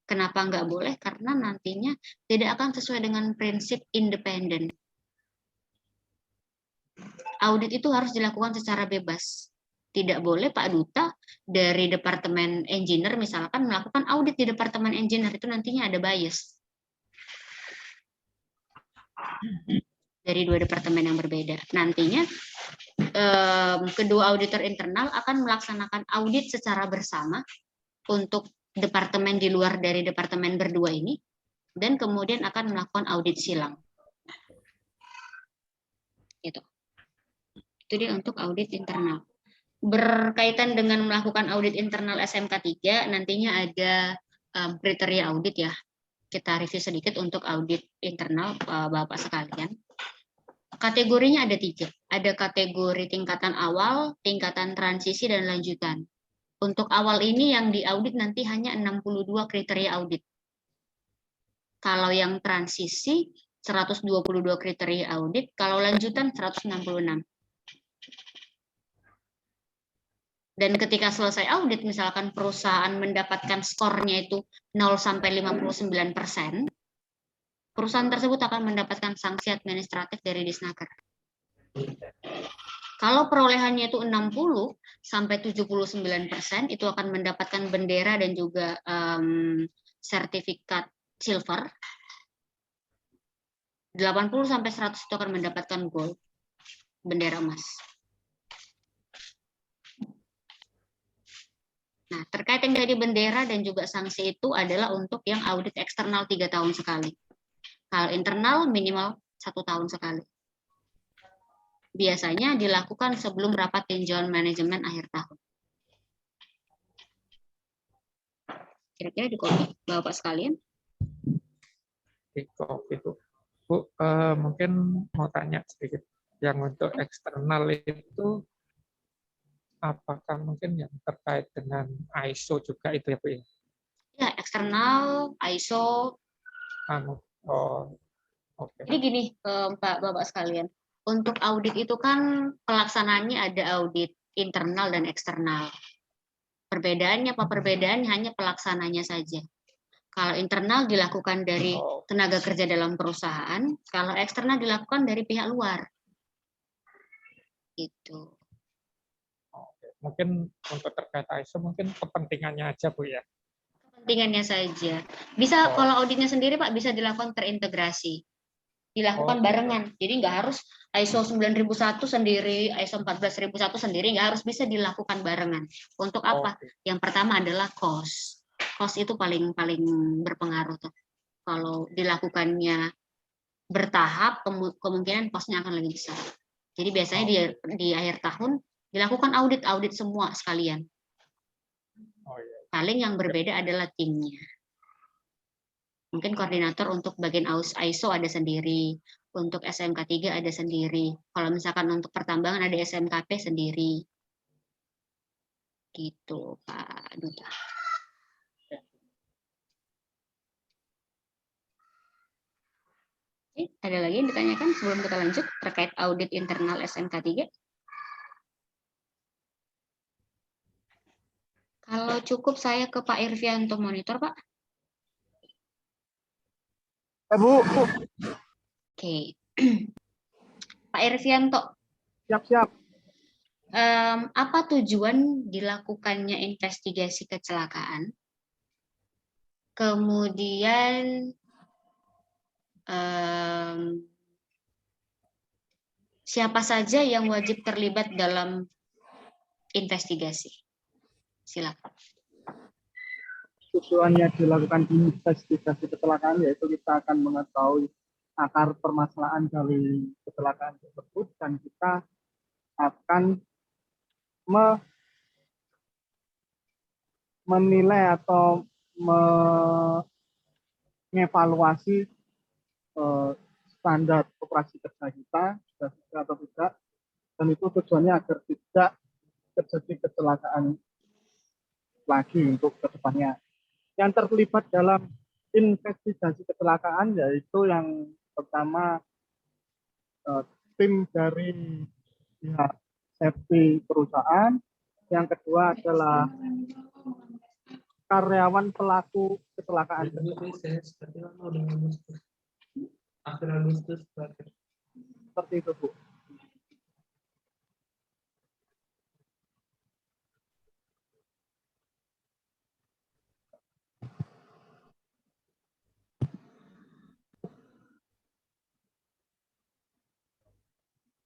A: Kenapa nggak boleh? Karena nantinya tidak akan sesuai dengan prinsip independen. Audit itu harus dilakukan secara bebas. Tidak boleh Pak Duta dari departemen engineer misalkan melakukan audit di departemen engineer, itu nantinya ada bias. Dari 2 departemen yang berbeda. Nantinya kedua auditor internal akan melaksanakan audit secara bersama untuk departemen di luar dari departemen berdua ini, dan kemudian akan melakukan audit silang. Itu dia untuk audit internal. Berkaitan dengan melakukan audit internal SMK 3, nantinya ada kriteria audit ya. Kita review sedikit untuk audit internal Bapak sekalian. Kategorinya ada 3. Ada kategori tingkatan awal, tingkatan transisi, dan lanjutan. Untuk awal ini yang diaudit nanti hanya 62 kriteria audit. Kalau yang transisi 122 kriteria audit, kalau lanjutan 166. Dan ketika selesai audit, misalkan perusahaan mendapatkan skornya itu 0 sampai 59%, perusahaan tersebut akan mendapatkan sanksi administratif dari Disnaker. Kalau perolehannya itu 60 sampai 79%, itu akan mendapatkan bendera dan juga sertifikat silver. 80 sampai 100 itu akan mendapatkan gold, bendera emas. Nah, terkait yang dari bendera dan juga sanksi itu adalah untuk yang audit eksternal 3 tahun sekali. Kalau internal minimal 1 tahun sekali. Biasanya dilakukan sebelum rapat tinjauan manajemen akhir tahun. Kira-kira di copy Bapak sekalian?
B: Di copy itu. Bu, mungkin mau tanya sedikit. Yang untuk eksternal itu apakah mungkin yang terkait dengan ISO juga itu ya Bu?
A: Ya, eksternal, ISO.
B: Oke.
A: Jadi gini, Bapak sekalian, untuk audit itu kan pelaksanaannya ada audit internal dan eksternal. Perbedaannya apa? Perbedaannya hanya pelaksananya saja. Kalau internal dilakukan dari tenaga kerja dalam perusahaan, kalau eksternal dilakukan dari pihak luar. Itu.
B: Mungkin untuk terkait ISO mungkin kepentingannya aja Bu ya.
A: Kepentingannya saja. Bisa kalau auditnya sendiri Pak bisa dilakukan terintegrasi. dilakukan barengan. Jadi nggak harus ISO 9001 sendiri, ISO 14001 sendiri, nggak harus, bisa dilakukan barengan. Untuk apa? Yang pertama adalah cost. Cost itu paling berpengaruh tuh. Kalau dilakukannya bertahap, kemungkinan cost-nya akan lebih besar. Jadi biasanya di akhir tahun dilakukan audit semua sekalian. Paling yang berbeda adalah timnya. Mungkin koordinator untuk bagian ISO ada sendiri, untuk SMK 3 ada sendiri. Kalau misalkan untuk pertambangan ada SMKP sendiri. Gitu, Pak Duta. Oke, ada lagi yang ditanyakan sebelum kita lanjut terkait audit internal SMK 3? Kalau cukup saya ke Pak Irvianto monitor, Pak.
F: Bu.
A: Oke. Pak Irvianto.
F: Siap.
A: Apa tujuan dilakukannya investigasi kecelakaan? Kemudian siapa saja yang wajib terlibat dalam investigasi? Silakan.
C: Tujuannya dilakukan investigasi kecelakaan yaitu kita akan mengetahui akar permasalahan dari kecelakaan tersebut dan kita akan menilai atau mengevaluasi standar operasi kerja kita sudah sesuai atau tidak, dan itu tujuannya agar tidak terjadi kecelakaan lagi untuk kedepannya. Yang terlibat dalam investigasi kecelakaan yaitu yang pertama tim dari pihak safety perusahaan, yang kedua adalah karyawan pelaku kecelakaan. Seperti itu, Bu.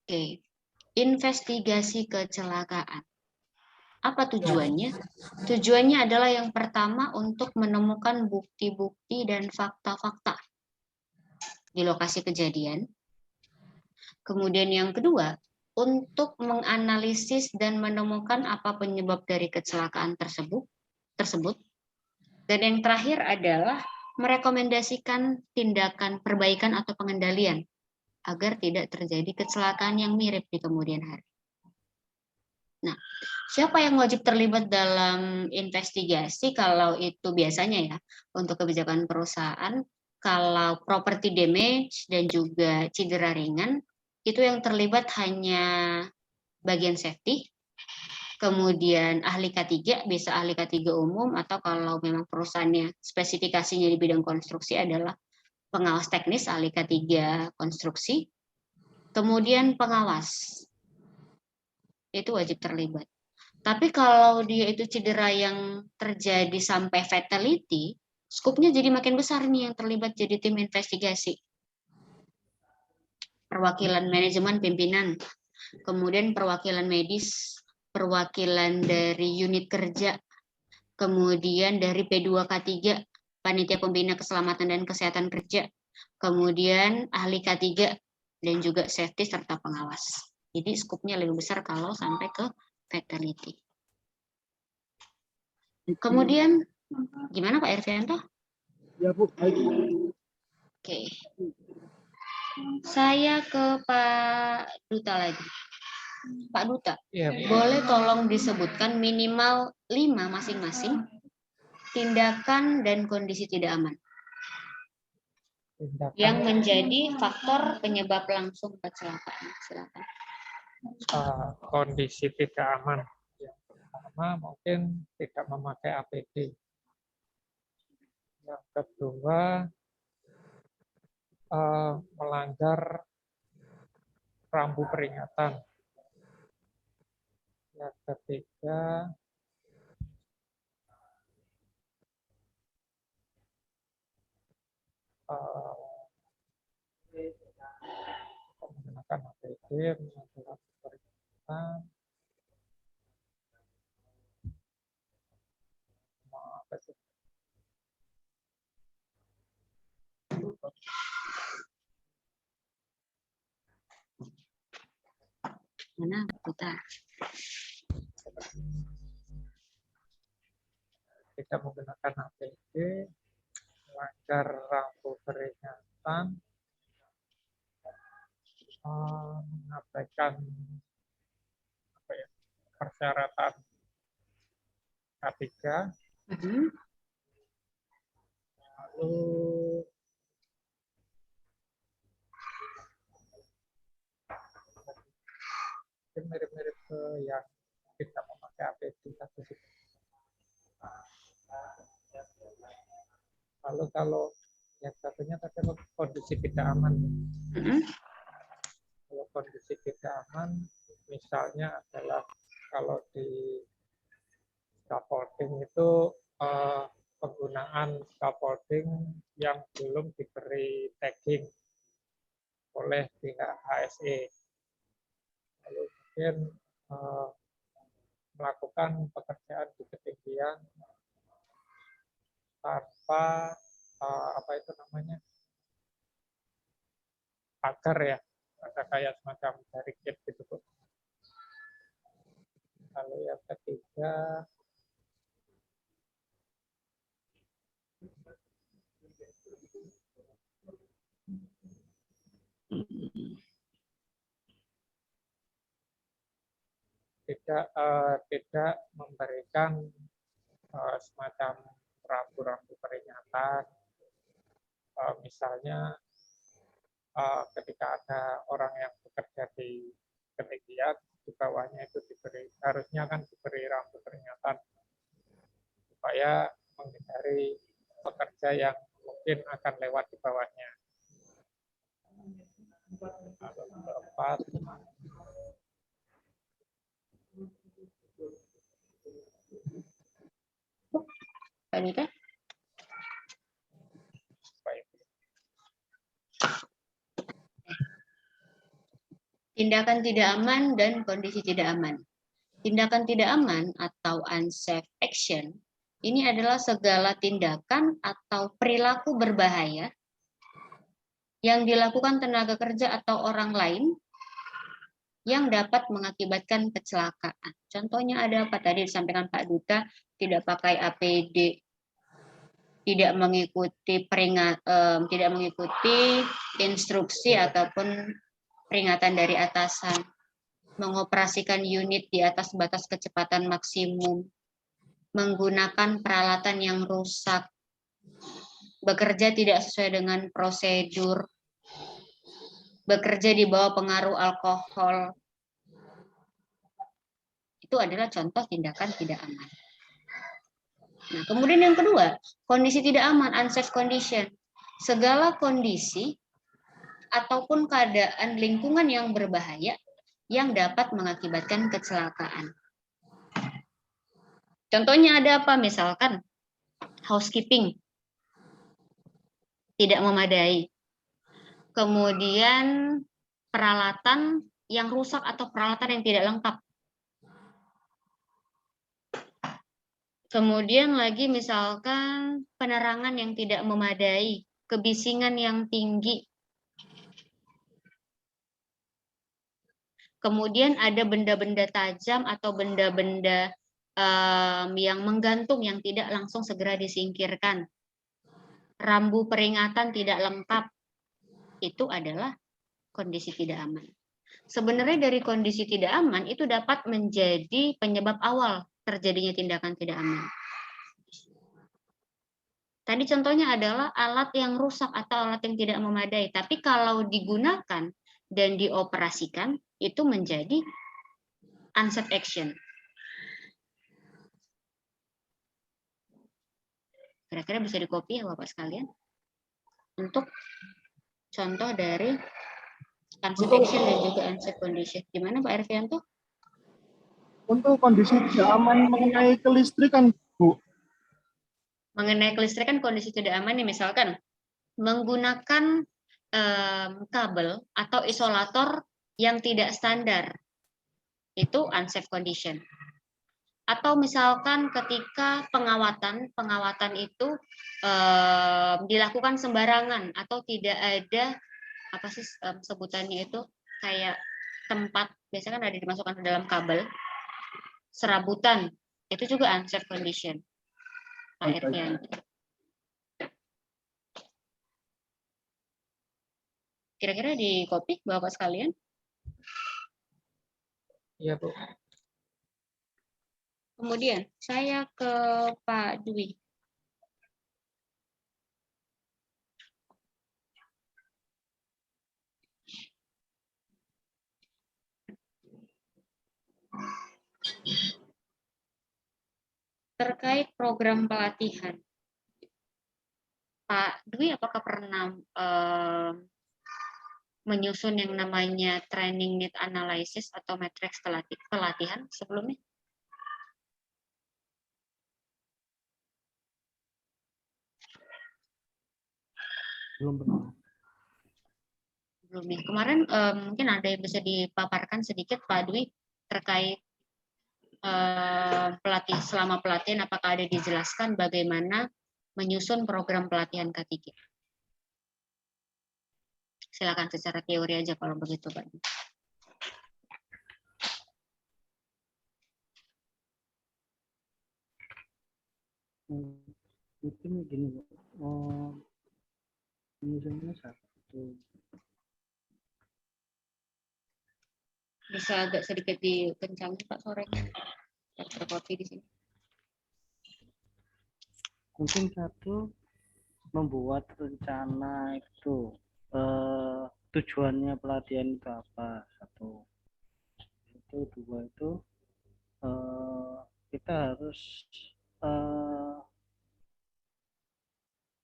A: Oke, investigasi kecelakaan. Apa tujuannya? Tujuannya adalah yang pertama untuk menemukan bukti-bukti dan fakta-fakta di lokasi kejadian. Kemudian yang kedua, untuk menganalisis dan menemukan apa penyebab dari kecelakaan tersebut. Dan yang terakhir adalah merekomendasikan tindakan perbaikan atau pengendalian agar tidak terjadi kecelakaan yang mirip di kemudian hari. Nah, siapa yang wajib terlibat dalam investigasi? Kalau itu biasanya ya, untuk kebijakan perusahaan, kalau property damage dan juga cedera ringan, itu yang terlibat hanya bagian safety, kemudian ahli K3, bisa ahli K3 umum, atau kalau memang perusahaannya spesifikasinya di bidang konstruksi adalah pengawas teknis, ahli K3 konstruksi, kemudian pengawas, itu wajib terlibat. Tapi kalau dia itu cedera yang terjadi sampai fatality, skupnya jadi makin besar nih yang terlibat jadi tim investigasi. Perwakilan manajemen pimpinan, kemudian perwakilan medis, perwakilan dari unit kerja, kemudian dari P2K3, panitia pembina keselamatan dan kesehatan kerja, kemudian ahli K3, dan juga safety serta pengawas. Jadi skupnya lebih besar kalau sampai ke fatality. Kemudian, gimana Pak Irvianto?
C: Ya, Bu.
A: Oke. Saya ke Pak Duta lagi. Pak Duta, boleh tolong disebutkan minimal 5 masing-masing tindakan dan kondisi tidak aman yang menjadi faktor penyebab langsung kecelakaan. Silakan.
B: Kondisi tidak aman. Yang pertama mungkin tidak memakai APD. Yang kedua melanggar rambu peringatan. Yang ketiga menggunakan APD, mengatur peringatan, apa sih?
A: Mana putar?
B: Kita menggunakan APD, melanggar rambu peringatan, mengabaikan apa ya, persyaratan K3, lalu mungkin mirip-mirip ke yang tidak memakai APD satu sih. Lalu kalau yang satunya tadi kondisi tidak aman. Kalau kondisi tidak aman, misalnya adalah kalau di scaffolding itu penggunaan scaffolding yang belum diberi tagging oleh pihak HSE. Lalu mungkin melakukan pekerjaan di ketinggian tanpa apa itu namanya, pagar ya, ada kayak semacam barricade gitu. Lalu yang ketiga, tidak memberikan semacam rambu-rambu peringatan. Misalnya ketika ada orang yang bekerja di ketinggian, di bawahnya itu harusnya kan diberi rambu peringatan supaya menghindari pekerja yang mungkin akan lewat di bawahnya. Lalu keempat,
A: Anita? Tindakan tidak aman dan kondisi tidak aman. Tindakan tidak aman atau unsafe action ini adalah segala tindakan atau perilaku berbahaya yang dilakukan tenaga kerja atau orang lain yang dapat mengakibatkan kecelakaan. Contohnya ada apa tadi disampaikan Pak Duta, tidak pakai APD, tidak mengikuti tidak mengikuti instruksi ataupun peringatan dari atasan, mengoperasikan unit di atas batas kecepatan maksimum, menggunakan peralatan yang rusak, bekerja tidak sesuai dengan prosedur, bekerja di bawah pengaruh alkohol. Itu adalah contoh tindakan tidak aman. Nah, kemudian yang kedua, kondisi tidak aman, unsafe condition. Segala kondisi ataupun keadaan lingkungan yang berbahaya yang dapat mengakibatkan kecelakaan. Contohnya ada apa? Misalkan housekeeping tidak memadai. Kemudian peralatan yang rusak atau peralatan yang tidak lengkap. Kemudian lagi misalkan penerangan yang tidak memadai, kebisingan yang tinggi. Kemudian ada benda-benda tajam atau benda-benda yang menggantung yang tidak langsung segera disingkirkan. Rambu peringatan tidak lengkap. Itu adalah kondisi tidak aman. Sebenarnya dari kondisi tidak aman itu dapat menjadi penyebab awal terjadinya tindakan tidak aman. Tadi contohnya adalah alat yang rusak atau alat yang tidak memadai. Tapi kalau digunakan dan dioperasikan, itu menjadi unsafe action. Kira-kira bisa di-copy ya Bapak sekalian? Untuk contoh dari unsafe action dan juga unsafe condition. Gimana Pak Ervianto?
F: Untuk kondisi tidak aman mengenai kelistrikan, Bu.
A: Mengenai kelistrikan kondisi tidak aman nih, misalkan menggunakan kabel atau isolator yang tidak standar, itu unsafe condition. Atau misalkan ketika pengawatan itu dilakukan sembarangan atau tidak ada apa sih sebutannya itu kayak tempat, biasanya kan ada dimasukkan ke dalam kabel, serabutan, itu juga unsafe condition. ARP. Kira-kira di copy Bapak sekalian?
B: Iya, Bu.
A: Kemudian saya ke Pak Dwi. Terkait program pelatihan. Pak Dwi, apakah pernah menyusun yang namanya training need analysis atau matrix pelatihan sebelumnya?
C: Belum pernah.
A: Belum ya. Kemarin mungkin ada yang bisa dipaparkan sedikit Pak Dwi terkait selama pelatihan, apakah ada dijelaskan bagaimana menyusun program pelatihan K3? Silakan secara teori aja kalau begitu Pak Dwi.
C: Mungkin gini, misalnya satu.
A: Bisa agak sedikit dikencangin Pak suaranya. Terkopi di sini.
C: Mungkin satu, membuat rencana itu tujuannya pelatihan itu apa, satu. Itu dua itu kita harus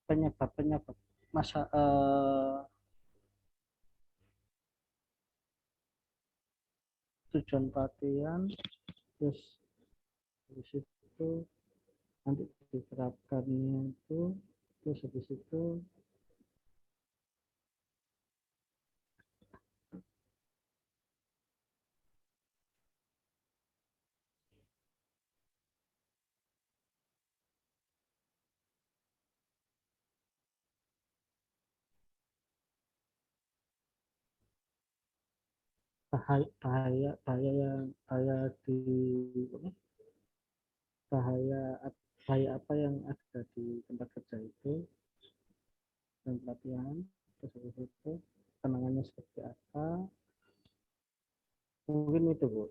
C: penyebab masa tujuan pelatihan, terus habis itu nanti diterapkannya itu, terus habis itu bahaya apa yang ada di tempat kerja itu dan pelatihan, terus habis itu penanganannya seperti apa, mungkin itu Bu.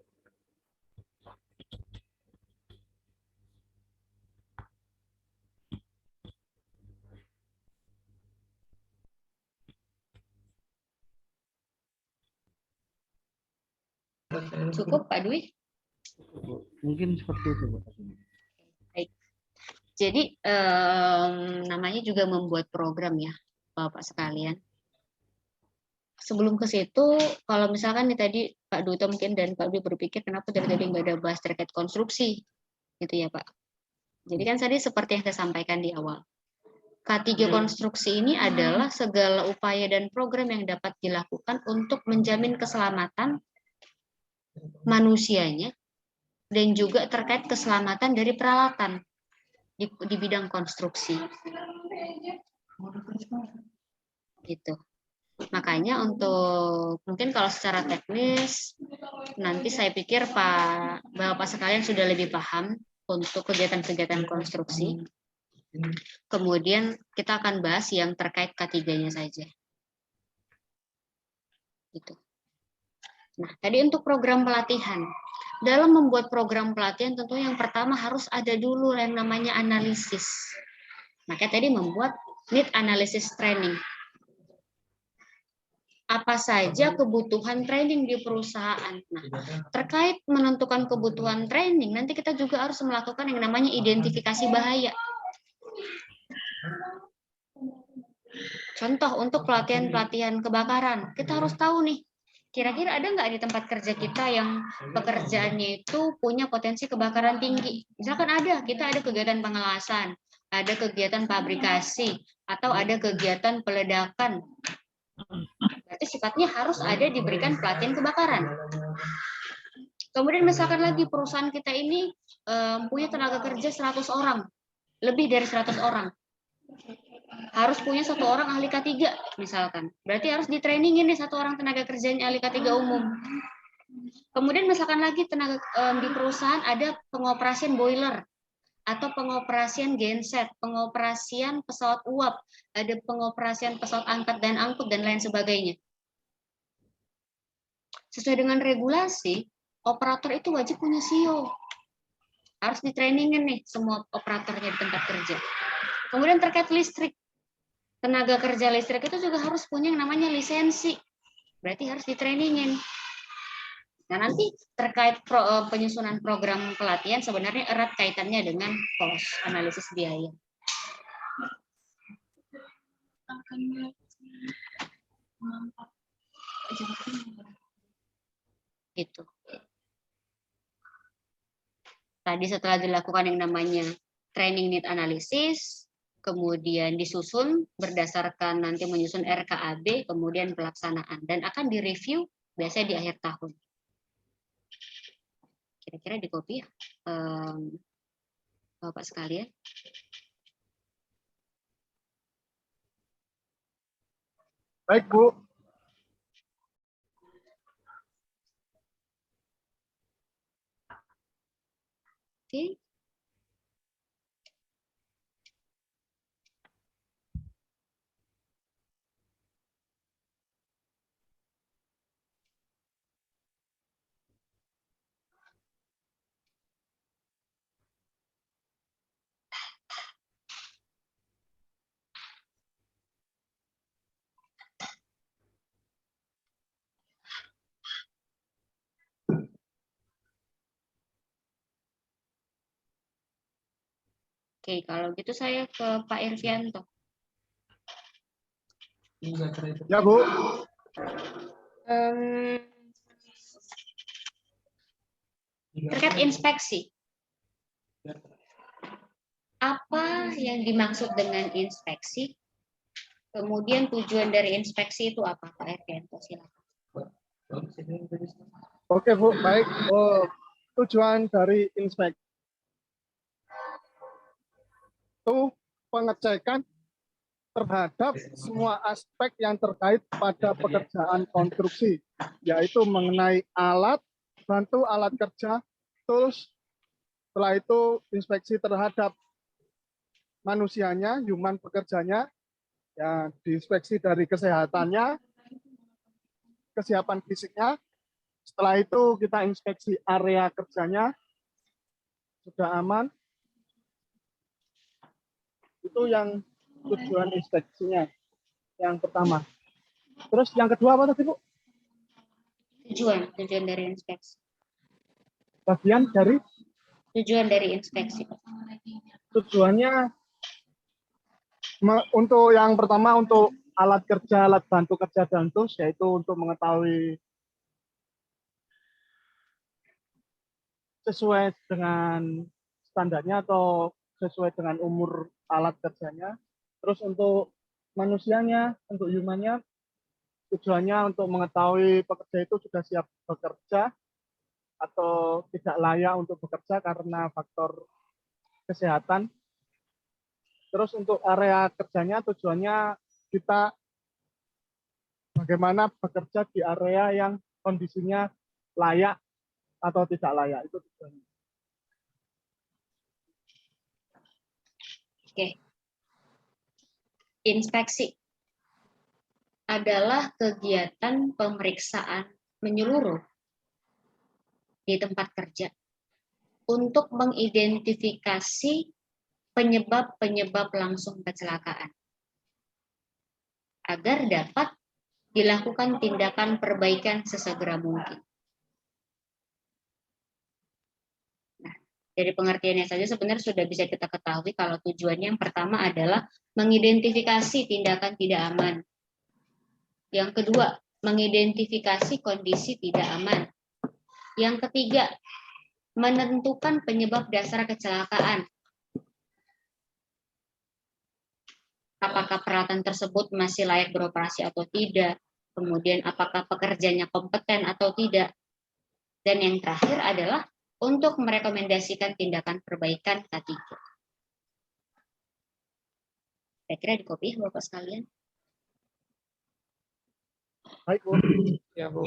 A: Cukup Pak Dwi?
C: Mungkin seperti itu Bu.
A: Baik. Jadi namanya juga membuat program ya Bapak sekalian. Sebelum ke situ, kalau misalkan nih tadi Pak Duto mungkin dan Pak Dwi berpikir kenapa dari tadi nggak ada bahas terkait konstruksi, gitu ya Pak. Jadi kan tadi seperti yang saya sampaikan di awal. K3 konstruksi ini adalah segala upaya dan program yang dapat dilakukan untuk menjamin keselamatan manusianya dan juga terkait keselamatan dari peralatan di bidang konstruksi. Gitu. Makanya untuk mungkin kalau secara teknis nanti saya pikir Bapak sekalian sudah lebih paham untuk kegiatan-kegiatan konstruksi. Kemudian kita akan bahas yang terkait K3-nya saja. Gitu. Nah, tadi untuk program pelatihan. Dalam membuat program pelatihan tentu yang pertama harus ada dulu yang namanya analisis. Makanya tadi membuat need analysis training. Apa saja kebutuhan training di perusahaan. Nah, terkait menentukan kebutuhan training, nanti kita juga harus melakukan yang namanya identifikasi bahaya. Contoh untuk pelatihan-pelatihan kebakaran, kita harus tahu nih, kira-kira ada nggak di tempat kerja kita yang pekerjaannya itu punya potensi kebakaran tinggi. Misalkan ada, kita ada kegiatan pengelasan, ada kegiatan pabrikasi, atau ada kegiatan peledakan. Berarti sifatnya harus ada diberikan pelatihan kebakaran. Kemudian misalkan lagi perusahaan kita ini punya tenaga kerja 100 orang, lebih dari 100 orang. Harus punya 1 orang ahli K3 misalkan. Berarti harus ditrainingin nih 1 orang tenaga kerjanya ahli K3 umum. Kemudian misalkan lagi di perusahaan ada pengoperasian boiler atau pengoperasian genset, pengoperasian pesawat uap, ada pengoperasian pesawat angkat dan angkut dan lain sebagainya. Sesuai dengan regulasi, operator itu wajib punya SIO. Harus ditrainingin nih semua operatornya di tempat kerja. Kemudian terkait listrik, tenaga kerja listrik itu juga harus punya yang namanya lisensi. Berarti harus ditrainingin. Nah, nanti terkait penyusunan program pelatihan sebenarnya erat kaitannya dengan cost, analisis biaya. Gitu. Tadi setelah dilakukan yang namanya training need analysis, kemudian disusun berdasarkan nanti menyusun RKAB, kemudian pelaksanaan, dan akan direview biasanya di akhir tahun. Kira-kira di copy ya, Bapak sekalian.
F: Baik, Bu.
A: Oke. Oke, kalau gitu saya ke Pak Irvianto.
F: Ya, Bu.
A: Terkait inspeksi. Apa yang dimaksud dengan inspeksi? Kemudian tujuan dari inspeksi itu apa, Pak Irvianto? Silakan.
F: Oke, Bu. Baik. Tujuan dari inspeksi itu pengecekan terhadap semua aspek yang terkait pada pekerjaan konstruksi, yaitu mengenai alat, bantu alat kerja, tools. Setelah itu inspeksi terhadap manusianya, human pekerjanya, ya diinspeksi dari kesehatannya, kesiapan fisiknya. Setelah itu kita inspeksi area kerjanya, sudah aman. Itu yang tujuan inspeksinya, yang pertama. Terus yang kedua apa tadi, Bu?
A: Tujuan dari inspeksi.
F: Bagian dari?
A: Tujuan dari inspeksi.
F: Tujuannya untuk yang pertama untuk alat kerja, alat bantu kerja dan tools, yaitu untuk mengetahui sesuai dengan standarnya atau sesuai dengan umur alat kerjanya. Terus untuk manusianya, untuk humannya, tujuannya untuk mengetahui pekerja itu sudah siap bekerja atau tidak layak untuk bekerja karena faktor kesehatan. Terus untuk area kerjanya tujuannya kita bagaimana bekerja di area yang kondisinya layak atau tidak layak, itu tujuannya.
A: Oke. Inspeksi adalah kegiatan pemeriksaan menyeluruh di tempat kerja untuk mengidentifikasi penyebab-penyebab langsung kecelakaan agar dapat dilakukan tindakan perbaikan sesegera mungkin. Dari pengertiannya saja sebenarnya sudah bisa kita ketahui kalau tujuannya yang pertama adalah mengidentifikasi tindakan tidak aman. Yang kedua, mengidentifikasi kondisi tidak aman. Yang ketiga, menentukan penyebab dasar kecelakaan. Apakah peralatan tersebut masih layak beroperasi atau tidak? kemudian apakah pekerjanya kompeten atau tidak, dan yang terakhir adalah untuk merekomendasikan tindakan perbaikan K3. Kira-kira di copy Bapak sekalian.
F: Baik, Bu.
B: Ya, Bu.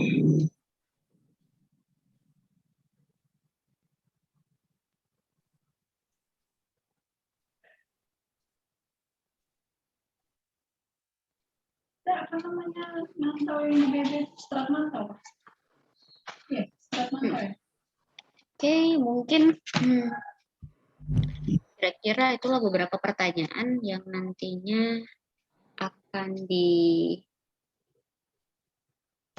G: Apa namanya mantau yang bebek strat mantau? Iya, strat mantau ya.
A: Oke, mungkin kira-kira itulah beberapa pertanyaan yang nantinya akan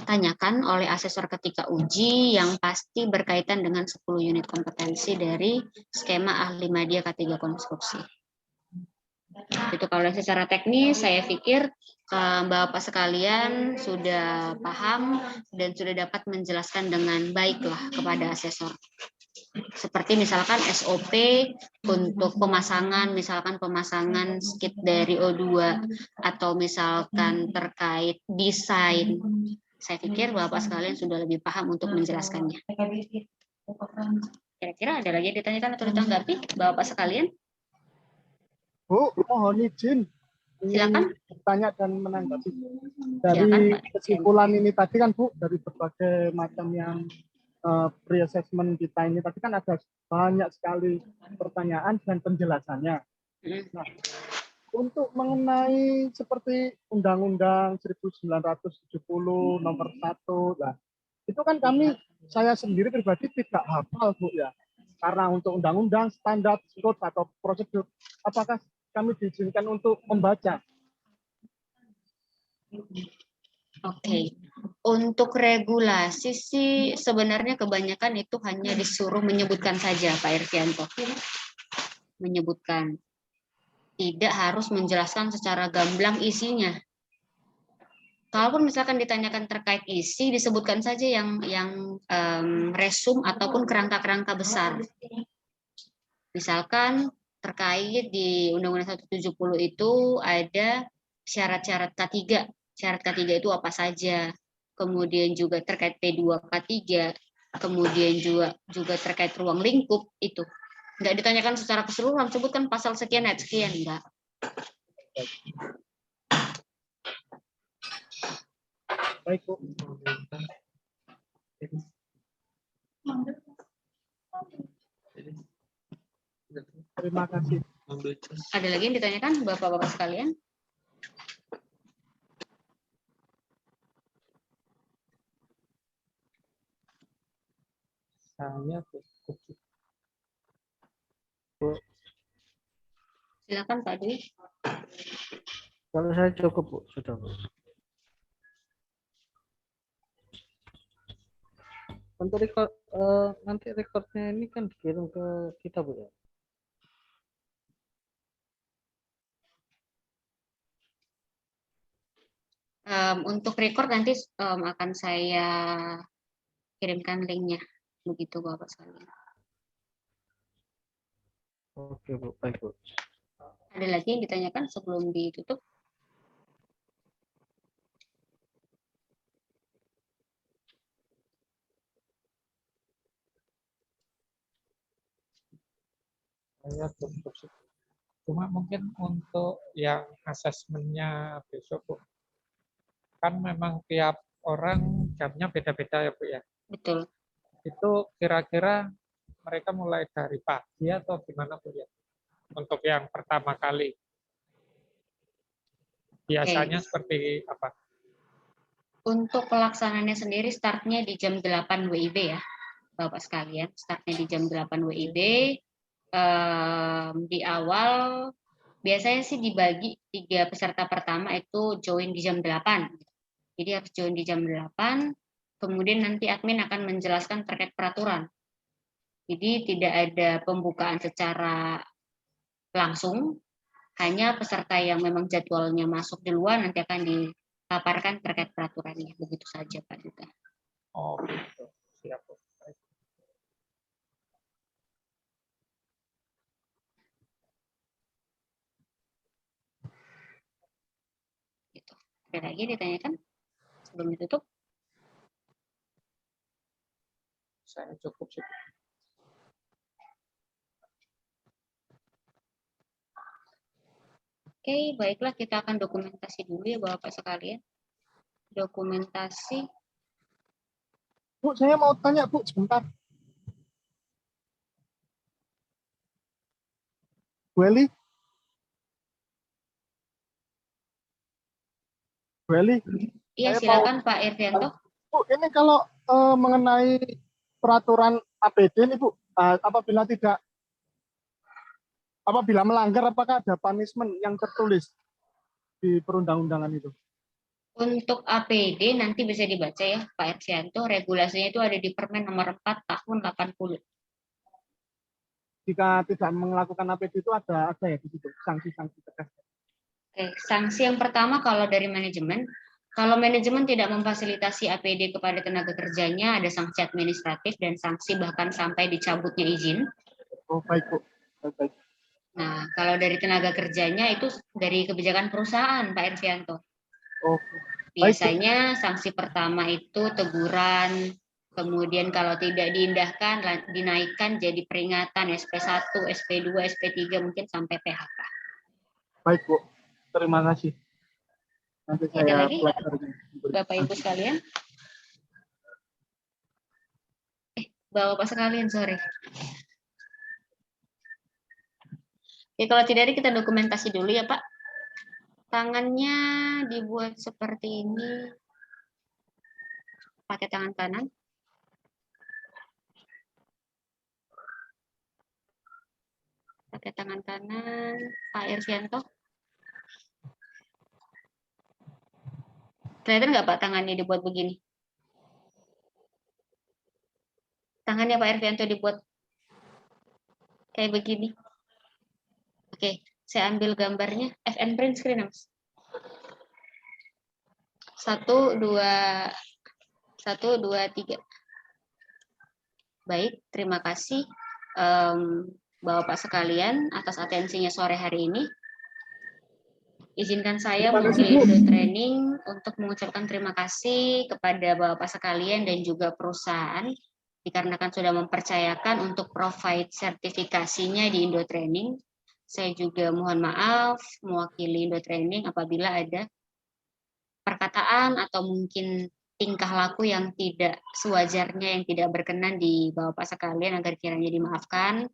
A: ditanyakan oleh asesor ketika uji yang pasti berkaitan dengan 10 unit kompetensi dari skema ahli media K3 konstruksi. Itu kalau secara teknis saya pikir Bapak sekalian sudah paham dan sudah dapat menjelaskan dengan baiklah kepada asesor. Seperti misalkan SOP untuk pemasangan, misalkan pemasangan skit dari O2 atau misalkan terkait desain. Saya pikir Bapak sekalian sudah lebih paham untuk menjelaskannya. Kira-kira ada lagi yang ditanyakan atau ditanggapi Bapak sekalian?
F: Bu, mohon izin
A: Silakan.
F: bertanya dan menanggapi.
A: Silakan,
F: Dari
A: Pak.
F: kesimpulan ini tadi kan Bu, dari berbagai macam yang pre-assessment kita ini tadi kan ada banyak sekali pertanyaan dan penjelasannya. Nah, untuk mengenai seperti Undang-Undang 1970 nomor 1, nah, itu kan saya sendiri pribadi tidak hafal Bu ya. Karena untuk undang-undang, standar, code atau prosedur, apakah kami diizinkan untuk membaca?
A: Oke. Untuk regulasi sih sebenarnya kebanyakan itu hanya disuruh menyebutkan saja Pak Irvianto. Menyebutkan. Tidak harus menjelaskan secara gamblang isinya. Kalaupun misalkan ditanyakan terkait isi, disebutkan saja yang resum ataupun kerangka-kerangka besar. Misalkan terkait di Undang-Undang 170 itu ada syarat-syarat K3. Syarat K3 itu apa saja? Kemudian juga terkait P2K3, kemudian juga terkait ruang lingkup itu. Enggak ditanyakan secara keseluruhan, sebutkan pasal sekian ayat sekian, enggak.
F: Baik, Bu. Terima kasih.
A: Ada lagi yang ditanyakan Bapak-bapak sekalian?
B: Saya cukup.
A: Silakan Pak Dwi.
C: Kalau saya cukup, Bu, sudah, Bu. Untuk nanti rekodnya ini kan dikirim ke kita, Bu ya.
A: Untuk record nanti akan saya kirimkan linknya, begitu Bapak sekalian.
C: Oke, Bu, baik, Bu.
A: Ada lagi yang ditanyakan sebelum ditutup?
B: Saya cukup. Cuma mungkin untuk yang asesmennya besok, Bu, kan memang tiap orang jamnya beda-beda ya Bu ya.
A: Betul.
B: Itu kira-kira mereka mulai dari pagi atau gimana Bu ya? Untuk yang pertama kali. Biasanya seperti apa?
A: Untuk pelaksanaannya sendiri startnya di jam 8 WIB ya, Bapak sekalian. Startnya di jam 8 WIB. Di awal biasanya sih dibagi 3 peserta pertama itu join di jam 8. Jadi harus join di jam 8. Kemudian nanti admin akan menjelaskan terkait peraturan. Jadi tidak ada pembukaan secara langsung, hanya peserta yang memang jadwalnya masuk di luar nanti akan dipaparkan terkait peraturannya. Begitu saja Pak Duta.
B: Oh gitu, siap Bu.
A: Gitu. Ada lagi ditanyakan? Sebelum ditutup.
B: Saya cukup sih.
A: Oke, baiklah kita akan dokumentasi dulu ya Bapak sekalian. Dokumentasi.
F: Bu, saya mau tanya Bu sebentar. Bu Eli? Bu Eli?
A: Iya,
F: Saya
A: silakan Pak Irvianto.
F: Bu, ini kalau mengenai peraturan APD ini Bu, apabila melanggar apakah ada punishment yang tertulis di perundang-undangan itu?
A: Untuk APD nanti bisa dibaca ya Pak Irvianto, regulasinya itu ada di Permen nomor 4 tahun 80.
F: Jika tidak melakukan APD itu ada ya di situ sanksi-sanksi tegas.
A: Oke, sanksi yang pertama kalau dari manajemen, kalau manajemen tidak memfasilitasi APD kepada tenaga kerjanya, ada sanksi administratif dan sanksi bahkan sampai dicabutnya izin.
F: Oh, baik Bu. Baik.
A: Nah, kalau dari tenaga kerjanya itu dari kebijakan perusahaan, Pak Irvianto.
F: Oh,
A: biasanya sanksi pertama itu teguran, kemudian kalau tidak diindahkan, dinaikkan jadi peringatan SP1, SP2, SP3, mungkin sampai PHK.
F: Baik Bu, terima kasih. Nanti
A: Ada
F: saya
A: lagi, Bapak Ibu sekalian? Bapak sekalian, sorry. Oke, kalau tidak ada kita dokumentasi dulu ya Pak. Tangannya dibuat seperti ini. Pakai tangan kanan. Pakai tangan kanan, Pak Irvianto. Kelihatan nggak Pak tangannya dibuat begini? Tangannya Pak Irvianto dibuat kayak begini. Oke, saya ambil gambarnya. FN print screen, Mas. 1, 2, 3. Baik, terima kasih Bapak sekalian atas atensinya sore hari ini. Izinkan saya mewakili Indo Training untuk mengucapkan terima kasih kepada Bapak sekalian dan juga perusahaan dikarenakan sudah mempercayakan untuk provide sertifikasinya di Indo Training. Saya juga mohon maaf mewakili Indo Training apabila ada perkataan atau mungkin tingkah laku yang tidak sewajarnya, yang tidak berkenan di Bapak sekalian agar kiranya dimaafkan,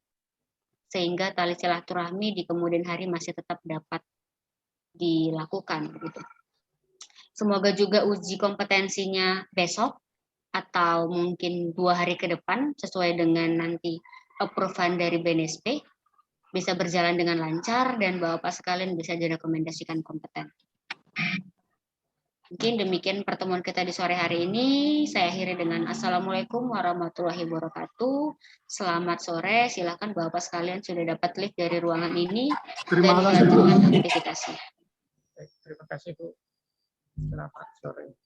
A: sehingga tali silaturahmi di kemudian hari masih tetap dapat dilakukan. Gitu. Semoga juga uji kompetensinya besok atau mungkin 2 hari ke depan sesuai dengan nanti approval dari BNSP bisa berjalan dengan lancar dan Bapak sekalian bisa direkomendasikan kompeten. Mungkin demikian pertemuan kita di sore hari ini. Saya akhiri dengan Assalamualaikum warahmatullahi wabarakatuh. Selamat sore. Silakan Bapak sekalian sudah dapat lift dari ruangan ini dan dilanjutkan aktivitasnya.
B: Terima kasih Bu. Selamat sore.